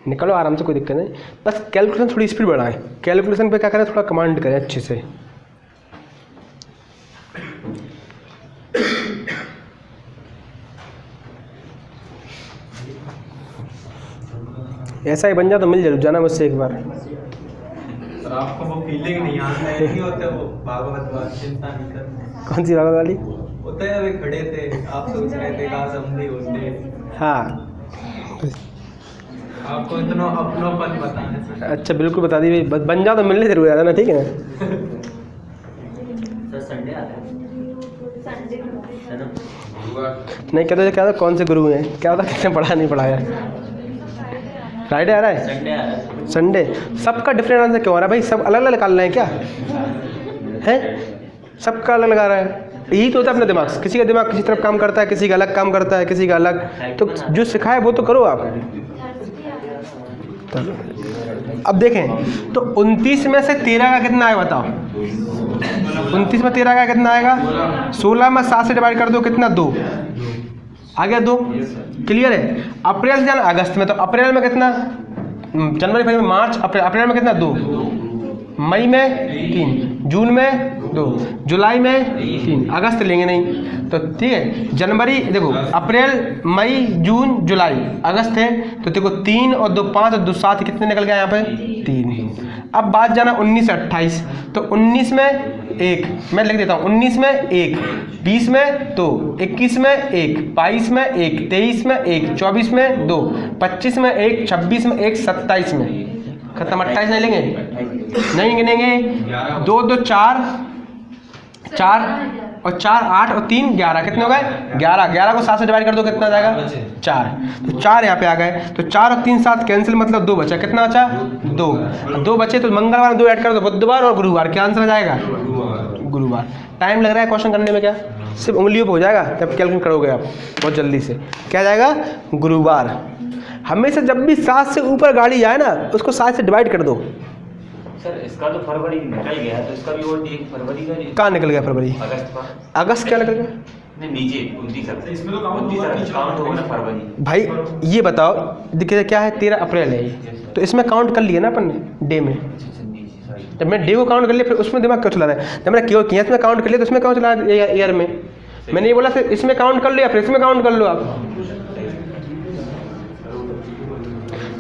Speaker 1: निकलो आराम से, कोई दिक्कत नहीं, बस कैलकुलेशन थोड़ी स्पीड बढ़ाएं, कैलकुलेशन पे क्या करें, थोड़ा कमांड करें अच्छे से। ऐसा ही बन जा तो मिल जरूर जाना मुझसे एक बार।
Speaker 2: सर आपको वो फीलिंग नहीं आता है, नहीं होता वो भागवत वाली, चिंता नहीं करना।
Speaker 1: कौन सी भागवत वाली?
Speaker 2: होता है अभी खड़े थे, आप सोच रहे थे काश हम भी होते।
Speaker 1: हाँ,
Speaker 2: आपको इतना अपनोपन बताने से।
Speaker 1: अच्छा बिल्कुल बता दी, बन जा तो मिलने जरूर आ जाना, ठीक है ना?
Speaker 5: सर संडे आता है ना?
Speaker 1: नहीं कहते क्या था, कौन से गुरु हैं, क्या पता किसने पढ़ा नहीं पढ़ाया। फ्राइडे आ रहा है,
Speaker 5: संडे आ रहा है,
Speaker 1: संडे, सबका डिफरेंट आंसर क्यों आ रहा है भाई? सब अलग अलग निकाल रहे हैं क्या है? सबका अलग लगा रहा है, यही तो होता है अपना दिमाग, किसी का दिमाग किसी तरफ काम करता है, किसी का अलग काम करता है, किसी का अलग, तो जो सिखाए वो तो करो आप। अब देखें तो 29 में से 13 का कितना आएगा बताओ? 29 में 13 का कितना आएगा? 16 में 7 से डिवाइड कर दो, कितना 2 आ गया, 2 क्लियर है। अप्रैल से जाना अगस्त में, तो अप्रैल में कितना, जनवरी फरवरी मार्च अप्रैल में कितना 2, मई में 3, जून में 2, जुलाई में 3, अगस्त लेंगे नहीं तो ठीक है। जनवरी देखो, अप्रैल मई जून जुलाई, अगस्त है तो देखो 3 और 2 5 और 2 7 कितने निकल गया यहाँ पे 3। अब बात जाना 19 से 28, तो 19 में 1 मैं लिख देता हूँ, 19 में 1, 20 में 2, 21 में 1, 22 में 1, 23 में 1, 24 में 2, 25 में 1, 26 में 1, 27 में खत्म। 28 नहीं लेंगे, नहीं गिनेंगे। 2 2 4, 4 और 4 8 और 3 11, कितने हो गए 11। 11 को 7 से डिवाइड कर दो, कितना आ जाएगा 4। तो 4 यहाँ पे आ गए, तो 4 और 3 7 कैंसिल, मतलब 2 बचा। कितना बचा 2 बचे, तो मंगलवार में 2 ऐड कर दो, बुधवार और गुरुवार। क्या आंसर आ जाएगा गुरुवार। टाइम लग रहा है क्वेश्चन करने में, क्या सिर्फ उंगलियों पर हो जाएगा, जब कैलकुलेट करोगे आप बहुत जल्दी से। क्या जाएगा गुरुवार। हमेशा जब भी 7 से ऊपर गाड़ी जाए ना, उसको 7 से डिवाइड कर दो।
Speaker 5: सर इसका तो फरवरी निकल गया, तो इसका भी वो 1 फरवरी का
Speaker 1: कहाँ निकल गया फरवरी,
Speaker 5: अगस्त का।
Speaker 1: अगस्त क्या निकल गया
Speaker 5: नहीं नीचे 29 अगस्त,
Speaker 2: इसमें तो काउंट
Speaker 5: 29
Speaker 2: होगा,
Speaker 5: अगस्त काउंट होगा ना फरवरी।
Speaker 1: भाई। ये बताओ, देखिए क्या है 13 अप्रैल है ये, तो इसमें काउंट कर लिया ना अपन ने डे में। जब मैं डे को काउंट कर लिया, फिर उसमें दिमाग क्यों चला रहा है। जब मैंने क्यों किया इसमें काउंट कर लिया, तो इसमें क्यों चला ईयर में। मैंने ये बोला फिर इसमें काउंट कर लिया, फिर इसमें काउंट कर लो आप।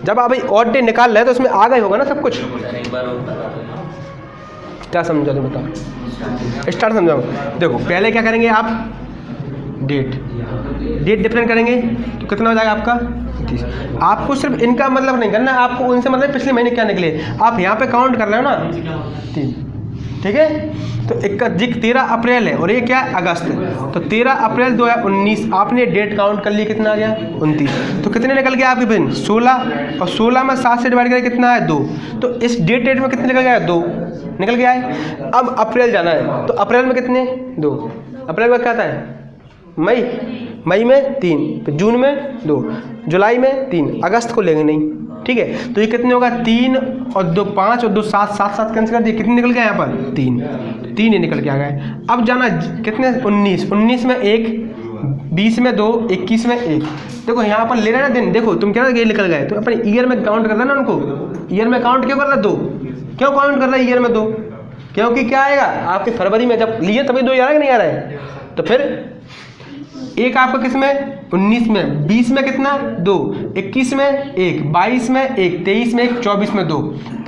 Speaker 1: जब आप ऑड डे निकाल रहे हैं, तो उसमें आ गए होगा ना सब कुछ।
Speaker 5: एक बार और बता दो।
Speaker 1: क्या समझा तुम बताओ, स्टार्ट समझाओ। देखो पहले क्या करेंगे आप, डेट डिफरेंट करेंगे, तो कितना हो जाएगा आपका 30। आपको सिर्फ इनका मतलब नहीं करना, आपको उनसे मतलब पिछले महीने क्या निकले, आप यहाँ पे काउंट कर रहे हो ना 3, ठीक है। तो 13 अप्रैल है और ये क्या है अगस्त है, तो 13 अप्रैल 2019 आपने डेट काउंट कर ली, कितना आ गया 29। तो कितने निकल गया आपके दिन 16, और 16 में 7 से डिवाइड करें कितना है 2। तो इस डेट में कितने निकल गया 2 निकल गया है। अब अप्रैल जाना है, तो अप्रैल में कितने 2, अप्रैल में क्या आता है मई में 3, फिर जून में 2, जुलाई में 3, अगस्त को लेंगे नहीं, ठीक है। तो ये कितने होगा 3 और 2 5 और 2 7, 7 7 कैंसिल कर दिए, कितने निकल गए यहाँ पर 3 ही निकल के आ गए। अब जाना कितने 19 में 1, 20 में 2, 21 में 1। देखो यहाँ पर ले रहे ना दिन, देखो तुम कह रहे हो ये निकल गए, तो अपने ईयर में काउंट कर रहे ना उनको। ईयर में काउंट क्यों कर रहा है 2, क्यों काउंट कर रहा है ईयर में 2, क्योंकि क्या आएगा आपके फरवरी में जब लिए तभी 2 आ रहा है कि नहीं आ रहा है। तो फिर एक आपका किस में 19 में, 20 में कितना 2, 21 में 1, 22 में 1, 23 में 1, 24 में 2,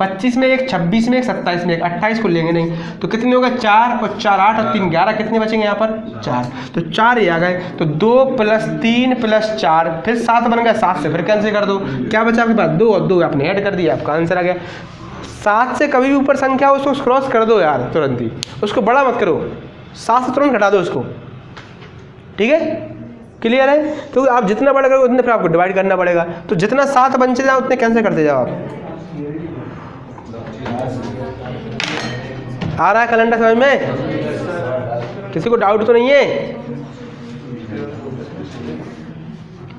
Speaker 1: 25 में 1, 26 में 1, 27 में 1, 28 को लेंगे नहीं। तो कितने होगा 4 और 4 8 और 3 11, कितने बचेंगे यहाँ पर 4। तो 4 ये आ गए, तो 2 + 3 + 4, फिर 7 बन गया, 7 से फिर कैंसिल कर दो, क्या बचा आपके पास 2 और 2 आपने ऐड कर दिया, आपका आंसर आ गया। 7 से कभी भी ऊपर संख्या उसको क्रॉस कर दो यार तुरंत ही, उसको बड़ा मत करो, 7 से तुरंत घटा दो उसको, ठीक है क्लियर है। तो आप जितना बड़ा करोगे उतने फिर आपको डिवाइड करना पड़ेगा, तो जितना 7 बचे जाओ उतने कैंसिल करते जाओ आप। आ रहा है कैलेंडर समझ में, किसी को डाउट तो नहीं है,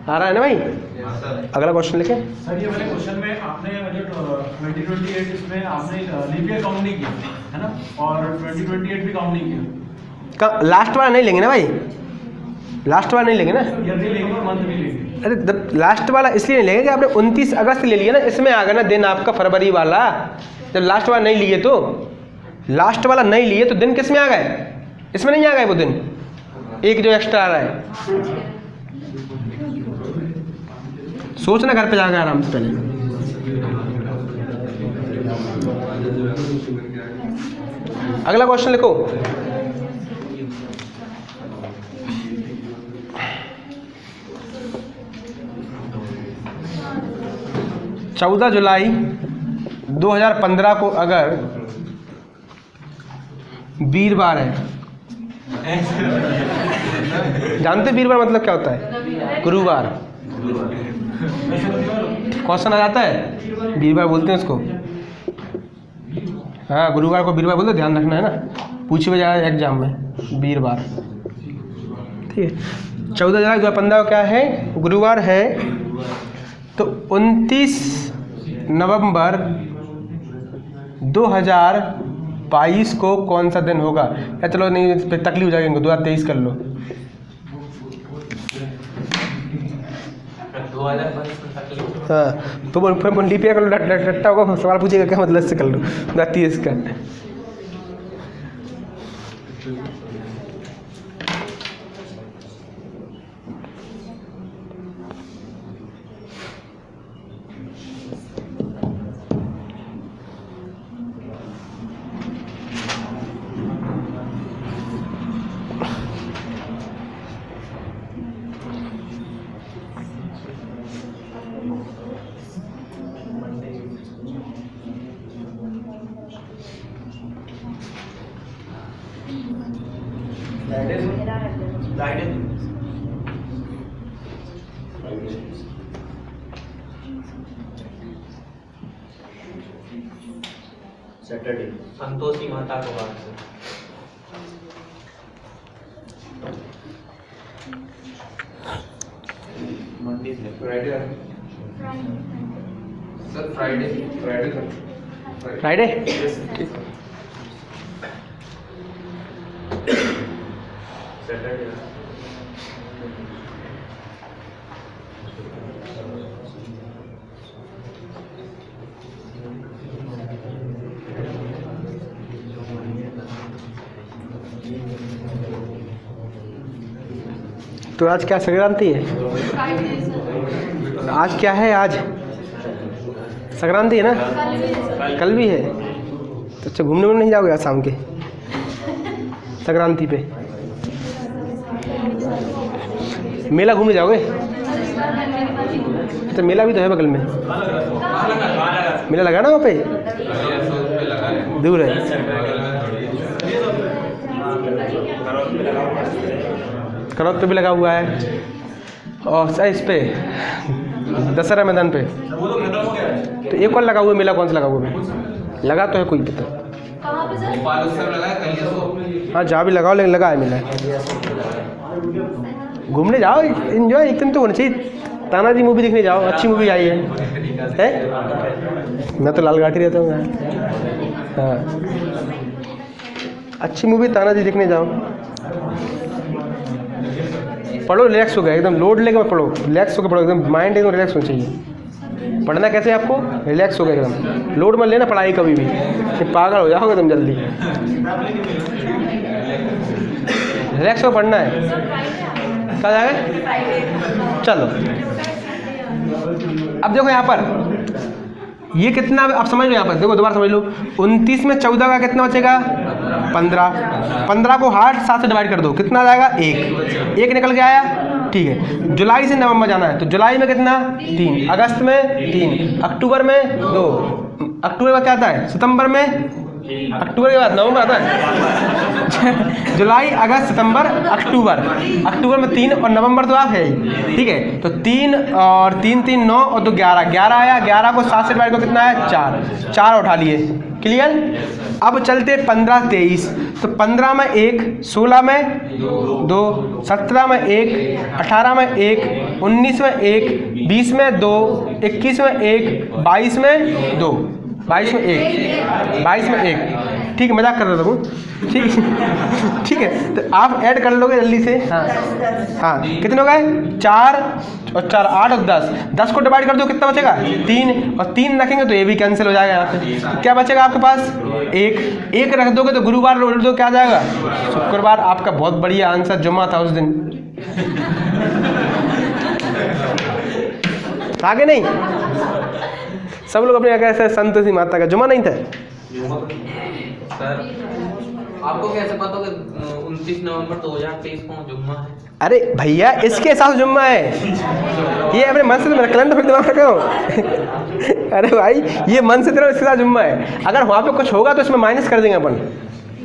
Speaker 1: आ रहा है ना भाई। अगला क्वेश्चन लिखे।
Speaker 6: सर ये वाले क्वेश्चन में आपने जो 2028 इसमें आपने लीप ईयर काउंट नहीं किया है ना, और 2028 भी काउंट नहीं किया।
Speaker 1: लास्ट वाला नहीं लेंगे ना भाई, लास्ट वाला नहीं लेंगे ना,
Speaker 6: ईयर भी लेंगे और मंथ भी लेंगे।
Speaker 1: अरे लास्ट वाला इसलिए नहीं लेंगे कि आपने 29 अगस्त ले लिया ना, इसमें आ गया ना दिन आपका फरवरी वाला। जब लास्ट वाला नहीं लिए, तो लास्ट वाला नहीं लिए तो दिन किस में आ गए, इसमें नहीं आ गए वो दिन, एक जो एक्स्ट्रा आ रहा है। सोचना घर पे जाकर आराम से पहले। अगला क्वेश्चन लिखो। चौदह जुलाई 2015 को अगर वीरवार है, जानते वीरवार मतलब क्या होता है, गुरुवार। क्वेश्चन आ जाता है वीरवार बोलते हैं उसको, हाँ गुरुवार को वीरवार बोलते, ध्यान रखना है ना, पूछे जाएगा एग्जाम में वीरवार, ठीक है। 14 जुलाई 2015 को क्या है, गुरुवार है। तो 29 नवंबर 2022 को कौन सा दिन होगा, या चलो नहीं तकलीफ हो जाएगी, 2023 कर लो।
Speaker 5: 2022
Speaker 1: हाँ तो लीप ईयर कर लो, रट्टा होगा, सवाल पूछेगा क्या मतलब से कर लो 2023 का।
Speaker 5: सैटरडे
Speaker 2: संतोषी माता को बात से
Speaker 5: मंडे से
Speaker 3: Friday sir, Friday
Speaker 1: Friday
Speaker 5: Saturday
Speaker 1: तो आज क्या संक्रांति है? आज क्या है? आज संक्रांति है ना? कल भी है। तो अच्छा, घूमने में नहीं जाओगे आज शाम के संक्रांति पे? मेला घूमने जाओगे? तो मेला भी तो है बगल में, मेला लगा ना वहाँ पे? दूर है। करौत पे भी लगा हुआ है, और इस पे दशहरा मैदान पे। तो एक और लगा हुआ है मेला, कौन सा लगा हुआ है? लगा तो है कोई पता।
Speaker 4: कहाँ पे सर?
Speaker 1: हाँ जहाँ भी लगाओ, लेकिन लगा है मेला। घूमने जाओ, एंजॉय एक दिन तो होना चाहिए। तानाजी मूवी देखने जाओ, अच्छी मूवी आई है। मैं तो लालघाटी रहता हूँ। हाँ, अच्छी मूवी तानाजी देखने जाओ। पढ़ो, रिलैक्स हो गया एकदम, लोड लेके मत पढ़ो, रिलैक्स होकर पढ़ो एकदम, माइंड एकदम रिलैक्स होना चाहिए। पढ़ना कैसे है आपको? रिलैक्स हो गया एकदम, लोड मत लेना पढ़ाई कभी भी, फिर पागल हो जाओगे तुम जल्दी। रिलैक्स हो पढ़ना है। क्या जाएगा? चलो अब देखो यहाँ पर ये कितना, आप समझ लो यहाँ पर, देखो दोबारा समझ लो। 29 में 14 का कितना बचेगा? 15। 15 को 7 से डिवाइड कर दो, कितना जाएगा? 1 निकल के आया। ठीक है, जुलाई से नवंबर जाना है, तो जुलाई में कितना? 3, अगस्त में 3, अक्टूबर में 2, अक्टूबर में क्या आता है? सितंबर में, अक्टूबर के बाद नवंबर आता है। जुलाई, अगस्त, सितंबर, अक्टूबर। अक्टूबर में 3 और नवंबर तो आप है ही। ठीक है, तो 3 और 3 3 9 और तो 11 आया। 11 को 7 से डिवाइड करो, कितना है? 4 उठा लिए। क्लियर? अब चलते 15 23, तो 15 में 1, 16 में 2, 17 में 1, 18 में 1, 19 में 1, 20 में 2, 21 में 1, 22 में 2, 22 में 1, 22 में 1। ठीक है, मजाक कर रहा था। ठीक है, तो आप ऐड कर लोगे जल्दी से। हाँ, कितने हो गए? 4 और 4 8 और 10। 10 को डिवाइड कर दो, कितना बचेगा? 3, और 3 रखेंगे तो ये भी कैंसिल हो जाएगा यहाँ पे। क्या बचेगा आपके पास? 1 रख दोगे तो गुरुवार रोल दो, क्या आ जाएगा? शुक्रवार। आपका बहुत बढ़िया आंसर, जुम्मा था उस दिन। आगे नहीं, सब लोग अपने कैसे संतोषी माता का जुम्मा नहीं था।
Speaker 3: सर आपको कैसे पता कि 29 नवंबर 2023 को जुम्मा है?
Speaker 1: अरे भैया, इसके साथ जुम्मा है, ये अपने मन से, तो मेरा कैलेंडर फिर दिमाग रखा हूँ। अरे भाई, ये मन से तेरा, इसके साथ जुम्मा है। अगर वहाँ पे कुछ होगा तो इसमें माइनस कर देंगे अपन,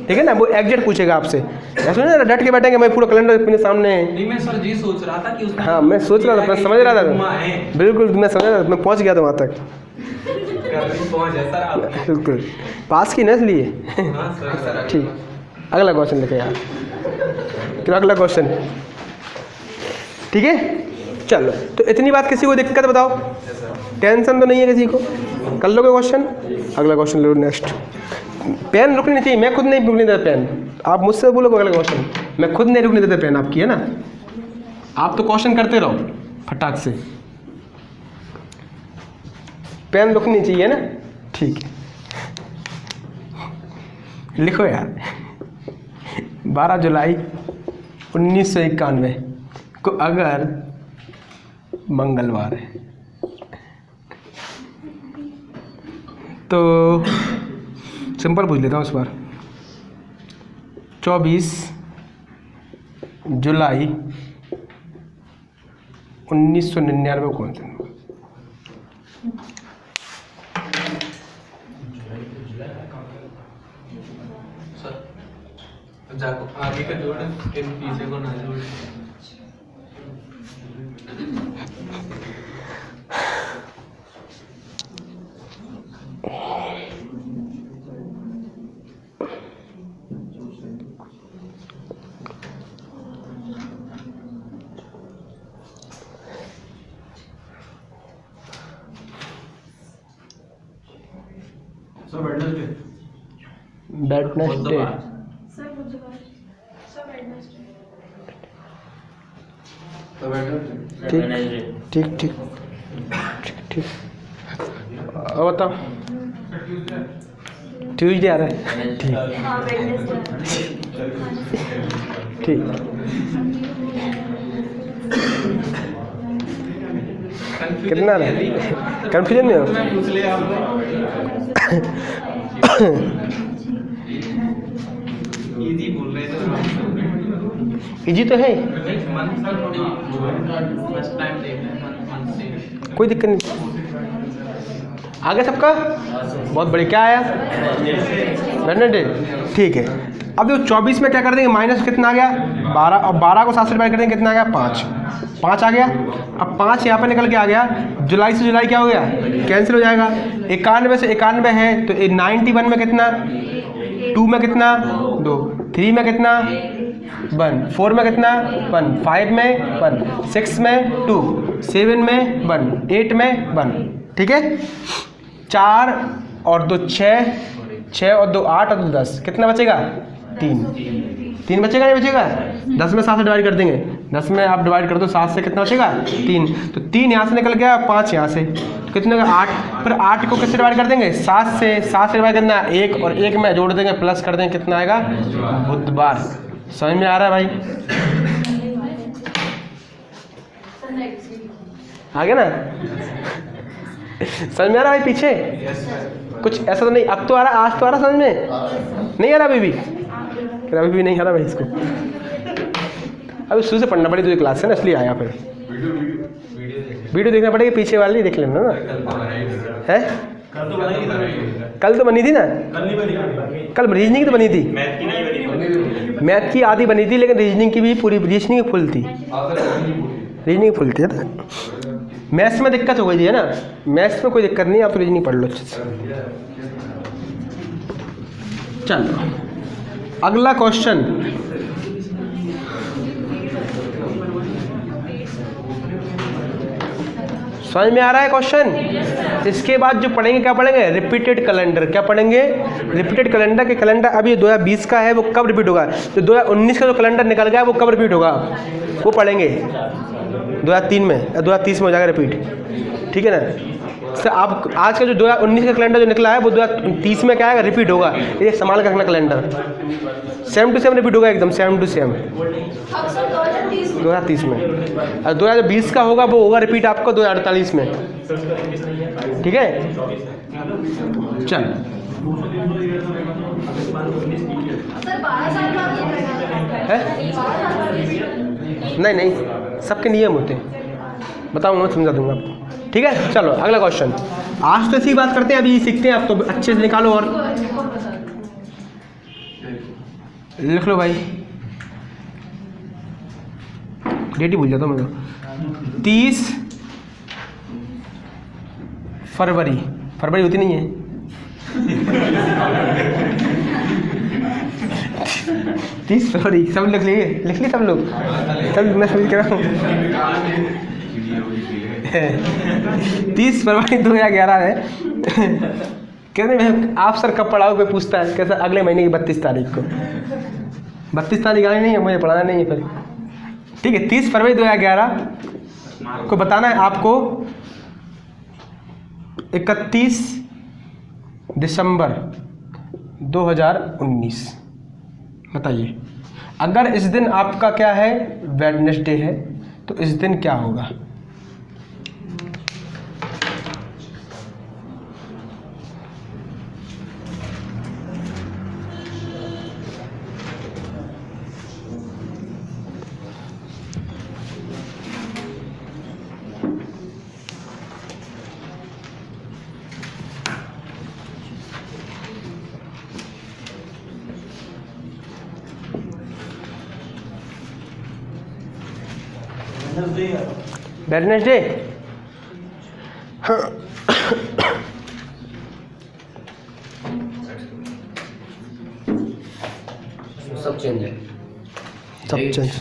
Speaker 1: ठीक है ना? वो एग्जैक्ट पूछेगा आपसे, ऐसा नहीं ना डट के बैठेंगे मैं पूरा कैलेंडर अपने सामने।
Speaker 2: नहीं, मैं सर जी सोच रहा था कि उसमें
Speaker 1: हाँ, मैं सोच रहा था, मैं समझ रहा था, बिल्कुल मैं समझ रहा था, मैं पहुँच गया था वहाँ तक।
Speaker 2: पहुंच है सर आप।
Speaker 1: बिल्कुल पास की ना, इसलिए।
Speaker 2: हाँ सर।
Speaker 1: ठीक, अगला क्वेश्चन लिखे यार, फिर अगला क्वेश्चन। ठीक है, चलो। तो इतनी बात किसी को दिक्कत बताओ? टेंशन तो नहीं है किसी को? कर लोगे क्वेश्चन? अगला क्वेश्चन लो नेक्स्ट। पेन रुकनी चाहिए, मैं खुद नहीं रुकने देता पेन। आप मुझसे बोलोगे अगला क्वेश्चन, मैं खुद नहीं रुकने देता पेन आपकी, है ना? आप तो क्वेश्चन करते रहो फटाक से, पेन रुकनी चाहिए ना? ठीक है, लिखो यार। 12 जुलाई 1991 को अगर मंगलवार है तो सिंपल पूछ लेता हूँ इस बार। 24 जुलाई 1999 कौन सा?
Speaker 3: जाको आगे का जोड़ इन पीछे को ना जोड़।
Speaker 6: सर वेडनेसडे
Speaker 1: वेडनेसडे
Speaker 4: सर बुधवार। Sir Wednesday.
Speaker 1: ठीक ठीक ठीक ठीक ठीक। और बताओ ट्यूसडे आ रहा है। ठीक
Speaker 4: हाँ वेडनेसडे।
Speaker 1: ठीक। कितना रहा कन्फ्यूजन में हो?
Speaker 2: पूछ लिया आपने। इजी बोल रहे थे
Speaker 1: इजी तो है,
Speaker 3: मंथ का थोड़ी फर्स्ट टाइम देख रहे हैं मंथ से।
Speaker 1: कोई दिक्कत नहीं। आगे सबका बहुत बढ़िया। क्या आया? वेडनेसडे। ठीक है। अब जो 24 में क्या कर देंगे, माइनस कितना आ गया 12, और 12 को 7 से डिवाइड कर देंगे कितना आ गया 5 आ गया। अब 5 यहाँ पे निकल के आ गया। जुलाई से जुलाई क्या हो गया, कैंसिल हो जाएगा। 91 से 91 है तो 91 में कितना, 2 में कितना 2, 3 में कितना 1, 4 में कितना 1, 5 में 1, 6 में 2, 7 में 1, 8 में 1। ठीक है। 4 और 2 6, 6 और 2 8 और 2 10, कितना बचेगा 3 बचेगा नहीं बचेगा। 10 में 7 से डिवाइड कर देंगे, 10 में आप डिवाइड कर दो 7 से, कितना बचेगा 3। तो 3 यहाँ से निकल गया, 5 यहाँ से, तो कितने 8। फिर 8 को किससे डिवाइड कर देंगे 7 से डिवाइड करना 1 और 1 में जोड़ देंगे, प्लस कर देंगे, कितना आएगा बुधवार। समझ में आ रहा है भाई? आ गया ना? समझ में आ रहा है भाई? पीछे कुछ ऐसा तो नहीं, अब तो आ रहा, आज तो आ रहा समझ में, नहीं आ रहा अभी भी? अभी भी नहीं आ रहा भाई इसको, अभी शुरू से पढ़ना पड़ेगी, 2 क्लास है ना इसलिए आया। फिर वीडियो देखना पड़ेगी, पीछे वाली देख लेना ना। है कल तो बनी थी ना, कल रीजनिंग की तो बनी थी, मैथ की आधी बनी थी, लेकिन रीजनिंग की भी पूरी, रीजनिंग की फुल थी, रीजनिंग फुल थी ना। मैथ्स में दिक्कत हो गई थी है ना, मैथ्स में कोई दिक्कत नहीं, आप तो रीजनिंग पढ़ लो अच्छे से। चलो अगला क्वेश्चन, समझ में आ रहा है क्वेश्चन? इसके बाद जो पढ़ेंगे क्या पढ़ेंगे, रिपीटेड कैलेंडर। क्या पढ़ेंगे? Repeated calendar. के कैलेंडर अभी 2020 का है, वो कब रिपीट होगा, जो 2019 का जो कैलेंडर निकल गया है वो कब रिपीट होगा, वो पढ़ेंगे 2003 में या 2030 में हो जाएगा रिपीट। ठीक है ना? सर आप आज का जो 2019 का कैलेंडर जो निकला है वो 2030 में क्या आएगा, रिपीट होगा। ये संभाल के रखना calendar, same to same repeat होगा, एकदम सेम टू सेम 2030 में। और 2020 का होगा वो होगा रिपीट आपको 2048 में। ठीक है? चल
Speaker 4: सर 12 साल बाद
Speaker 1: है? नहीं, सबके नियम होते हैं, बताऊंगा मैं, समझा दूंगा आपको। ठीक है? चलो अगला क्वेश्चन। आज तो ऐसी बात करते हैं, अभी सीखते हैं, आप तो अच्छे से निकालो और लिख लो भाई, डेट ही भूल जाता हूँ मैं तो। 30 फरवरी होती नहीं है 30 फरवरी, सब लिख लिए सब लोग, सब मैं समझ कर रहा हूँ। 30 फरवरी 2011 है। कहते मैं आप सर कब पढ़ाओगे, पूछता है, कैसा अगले महीने की 32 तारीख को। 32 तारीख आनी नहीं है, मुझे पढ़ाना नहीं है फिर। ठीक है? 30 फरवरी 2011 को बताना है आपको 31 दिसंबर 2019। बताइए, अगर इस दिन आपका क्या है, वेडनेसडे है, तो इस दिन क्या होगा? वेडनेसडे
Speaker 7: सब चेंज है।
Speaker 1: सब चेंज।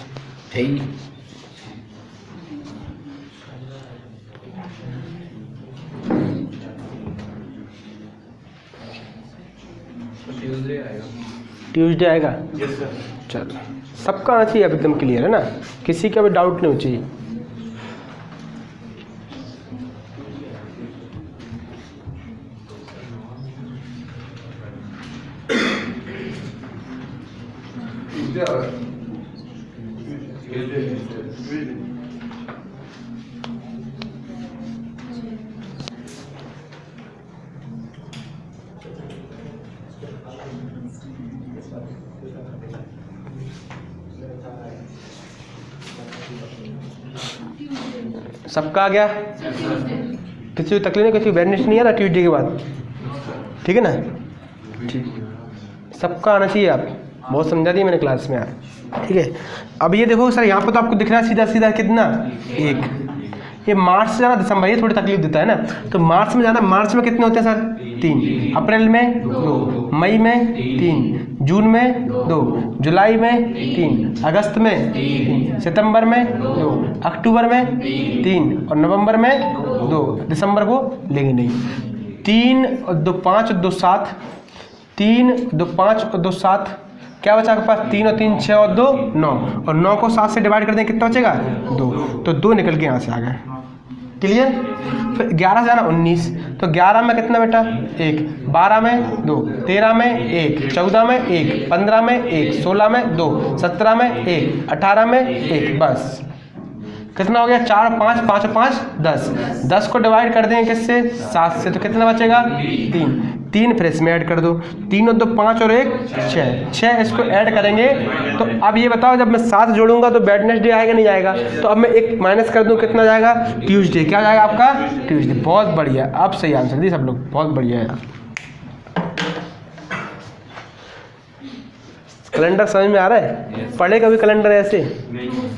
Speaker 3: ट्यूसडे आएगा।
Speaker 1: ट्यूसडे आएगा।
Speaker 6: Yes sir.
Speaker 1: चलो सबका आना चाहिए, अब एकदम क्लियर है ना, किसी का भी डाउट नहीं हो चाहिए। सबका आ गया, किसी को तकलीफ नहीं, किसी को वेडनेसडे नहीं आ रहा ट्यूसडे के बाद, ठीक है ना? ठीक, सबका आना चाहिए। आप बहुत समझा दिया मैंने क्लास में यार, ठीक है। अब ये देखो सर, यहाँ पे तो आपको दिख रहा है सीधा सीधा कितना, 1। ये मार्च से जाना दिसंबर, ये थोड़ी तकलीफ देता है ना, तो मार्च में जाना, मार्च में कितने होते हैं सर? 3। अप्रैल में 2, मई में 3, जून में 2, जुलाई में 3, अगस्त में 3, सितंबर में 2, अक्टूबर में 3 और नवंबर में 2, दिसंबर को लेंगे नहीं। 3 और 2 5 और 2 7, 3 2 5 और 2 7, क्या बचा आपके पास? 3 और 3 6 और 2 9, और 9 को 7 से डिवाइड कर दें कितना बचेगा? 2, तो 2 निकल के यहाँ से आ गए। क्लियर? फिर 11 से जाना 19, तो 11 में कितना बेटा? 1, 12 में 2, 13 में 1, 14 में 1, 15 में 1, 16 में 2, 17 में 1, 18 में 1, बस कितना हो गया? 4 5 5 5 10, 10 को डिवाइड कर देंगे किससे? 7 से, तो कितना बचेगा? 3 फिर इसमें ऐड कर दो, 3 और 2 5 और 1 6, इसको ऐड करेंगे। तो अब ये बताओ, जब मैं 7 जोड़ूंगा तो वेडनेसडे आएगा नहीं आएगा? तो अब मैं 1 माइनस कर दूं, कितना जाएगा? ट्यूसडे। क्या जाएगा आपका? ट्यूसडे। बहुत बढ़िया, अब सही आंसर दी सब लोग, बहुत बढ़िया है यार। कैलेंडर समझ में आ रहा है? पढ़े कभी कैलेंडर ऐसे?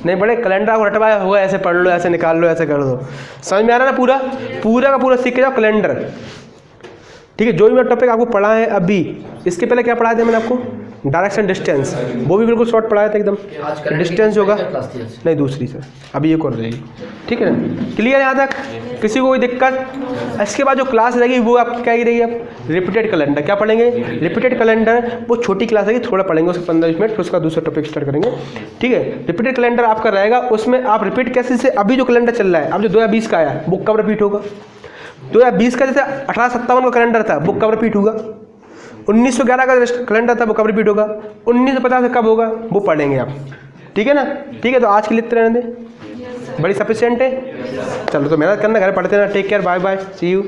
Speaker 1: नहीं पढ़े? कैलेंडर आपको रटवाया होगा, ऐसे पढ़ लो, ऐसे निकाल लो, ऐसे कर दो। समझ में आ रहा है ना? पूरा पूरा का पूरा सीख के जाओ कैलेंडर, ठीक है। जो भी मैं टॉपिक आपको पढ़ा है अभी, इसके पहले क्या पढ़ाया था मैंने आपको? डायरेक्शन डिस्टेंस, वो भी बिल्कुल शॉर्ट पढ़ाया था एकदम। डिस्टेंस होगा नहीं, दूसरी सर अभी ये कर रहेगी, ठीक है ना? क्लियर है यहाँ तक? किसी को कोई दिक्कत? इसके बाद जो क्लास रहेगी वो आपकी क्या रहेगी? अब रिपीटेड कैलेंडर क्या पढ़ेंगे? रिपीटेड कैलेंडर वो छोटी क्लास रहेगी, थोड़ा पढ़ेंगे उसके 15-20 मिनट, फिर उसका दूसरा टॉपिक स्टार्ट करेंगे, ठीक है। रिपीटेड कैलेंडर आपका रहेगा, उसमें आप रिपीट कैसे से, अभी जो कैलेंडर चल रहा है, अब जो 2020 का आया वो कब रिपीट होगा? 2020 का जैसे 1857 का कैलेंडर था वो कब रिपीट होगा? 1911 का कैलेंडर था वो कब रिपीट होगा? 1950 कब होगा? वो पढ़ेंगे आप, ठीक है ना? ठीक है, तो आज के लिए इतना रहने दें, बड़ी सफिशिएंट है। चलो तो मेहनत करना, घर पढ़ते रहना। Take care, bye bye, see you.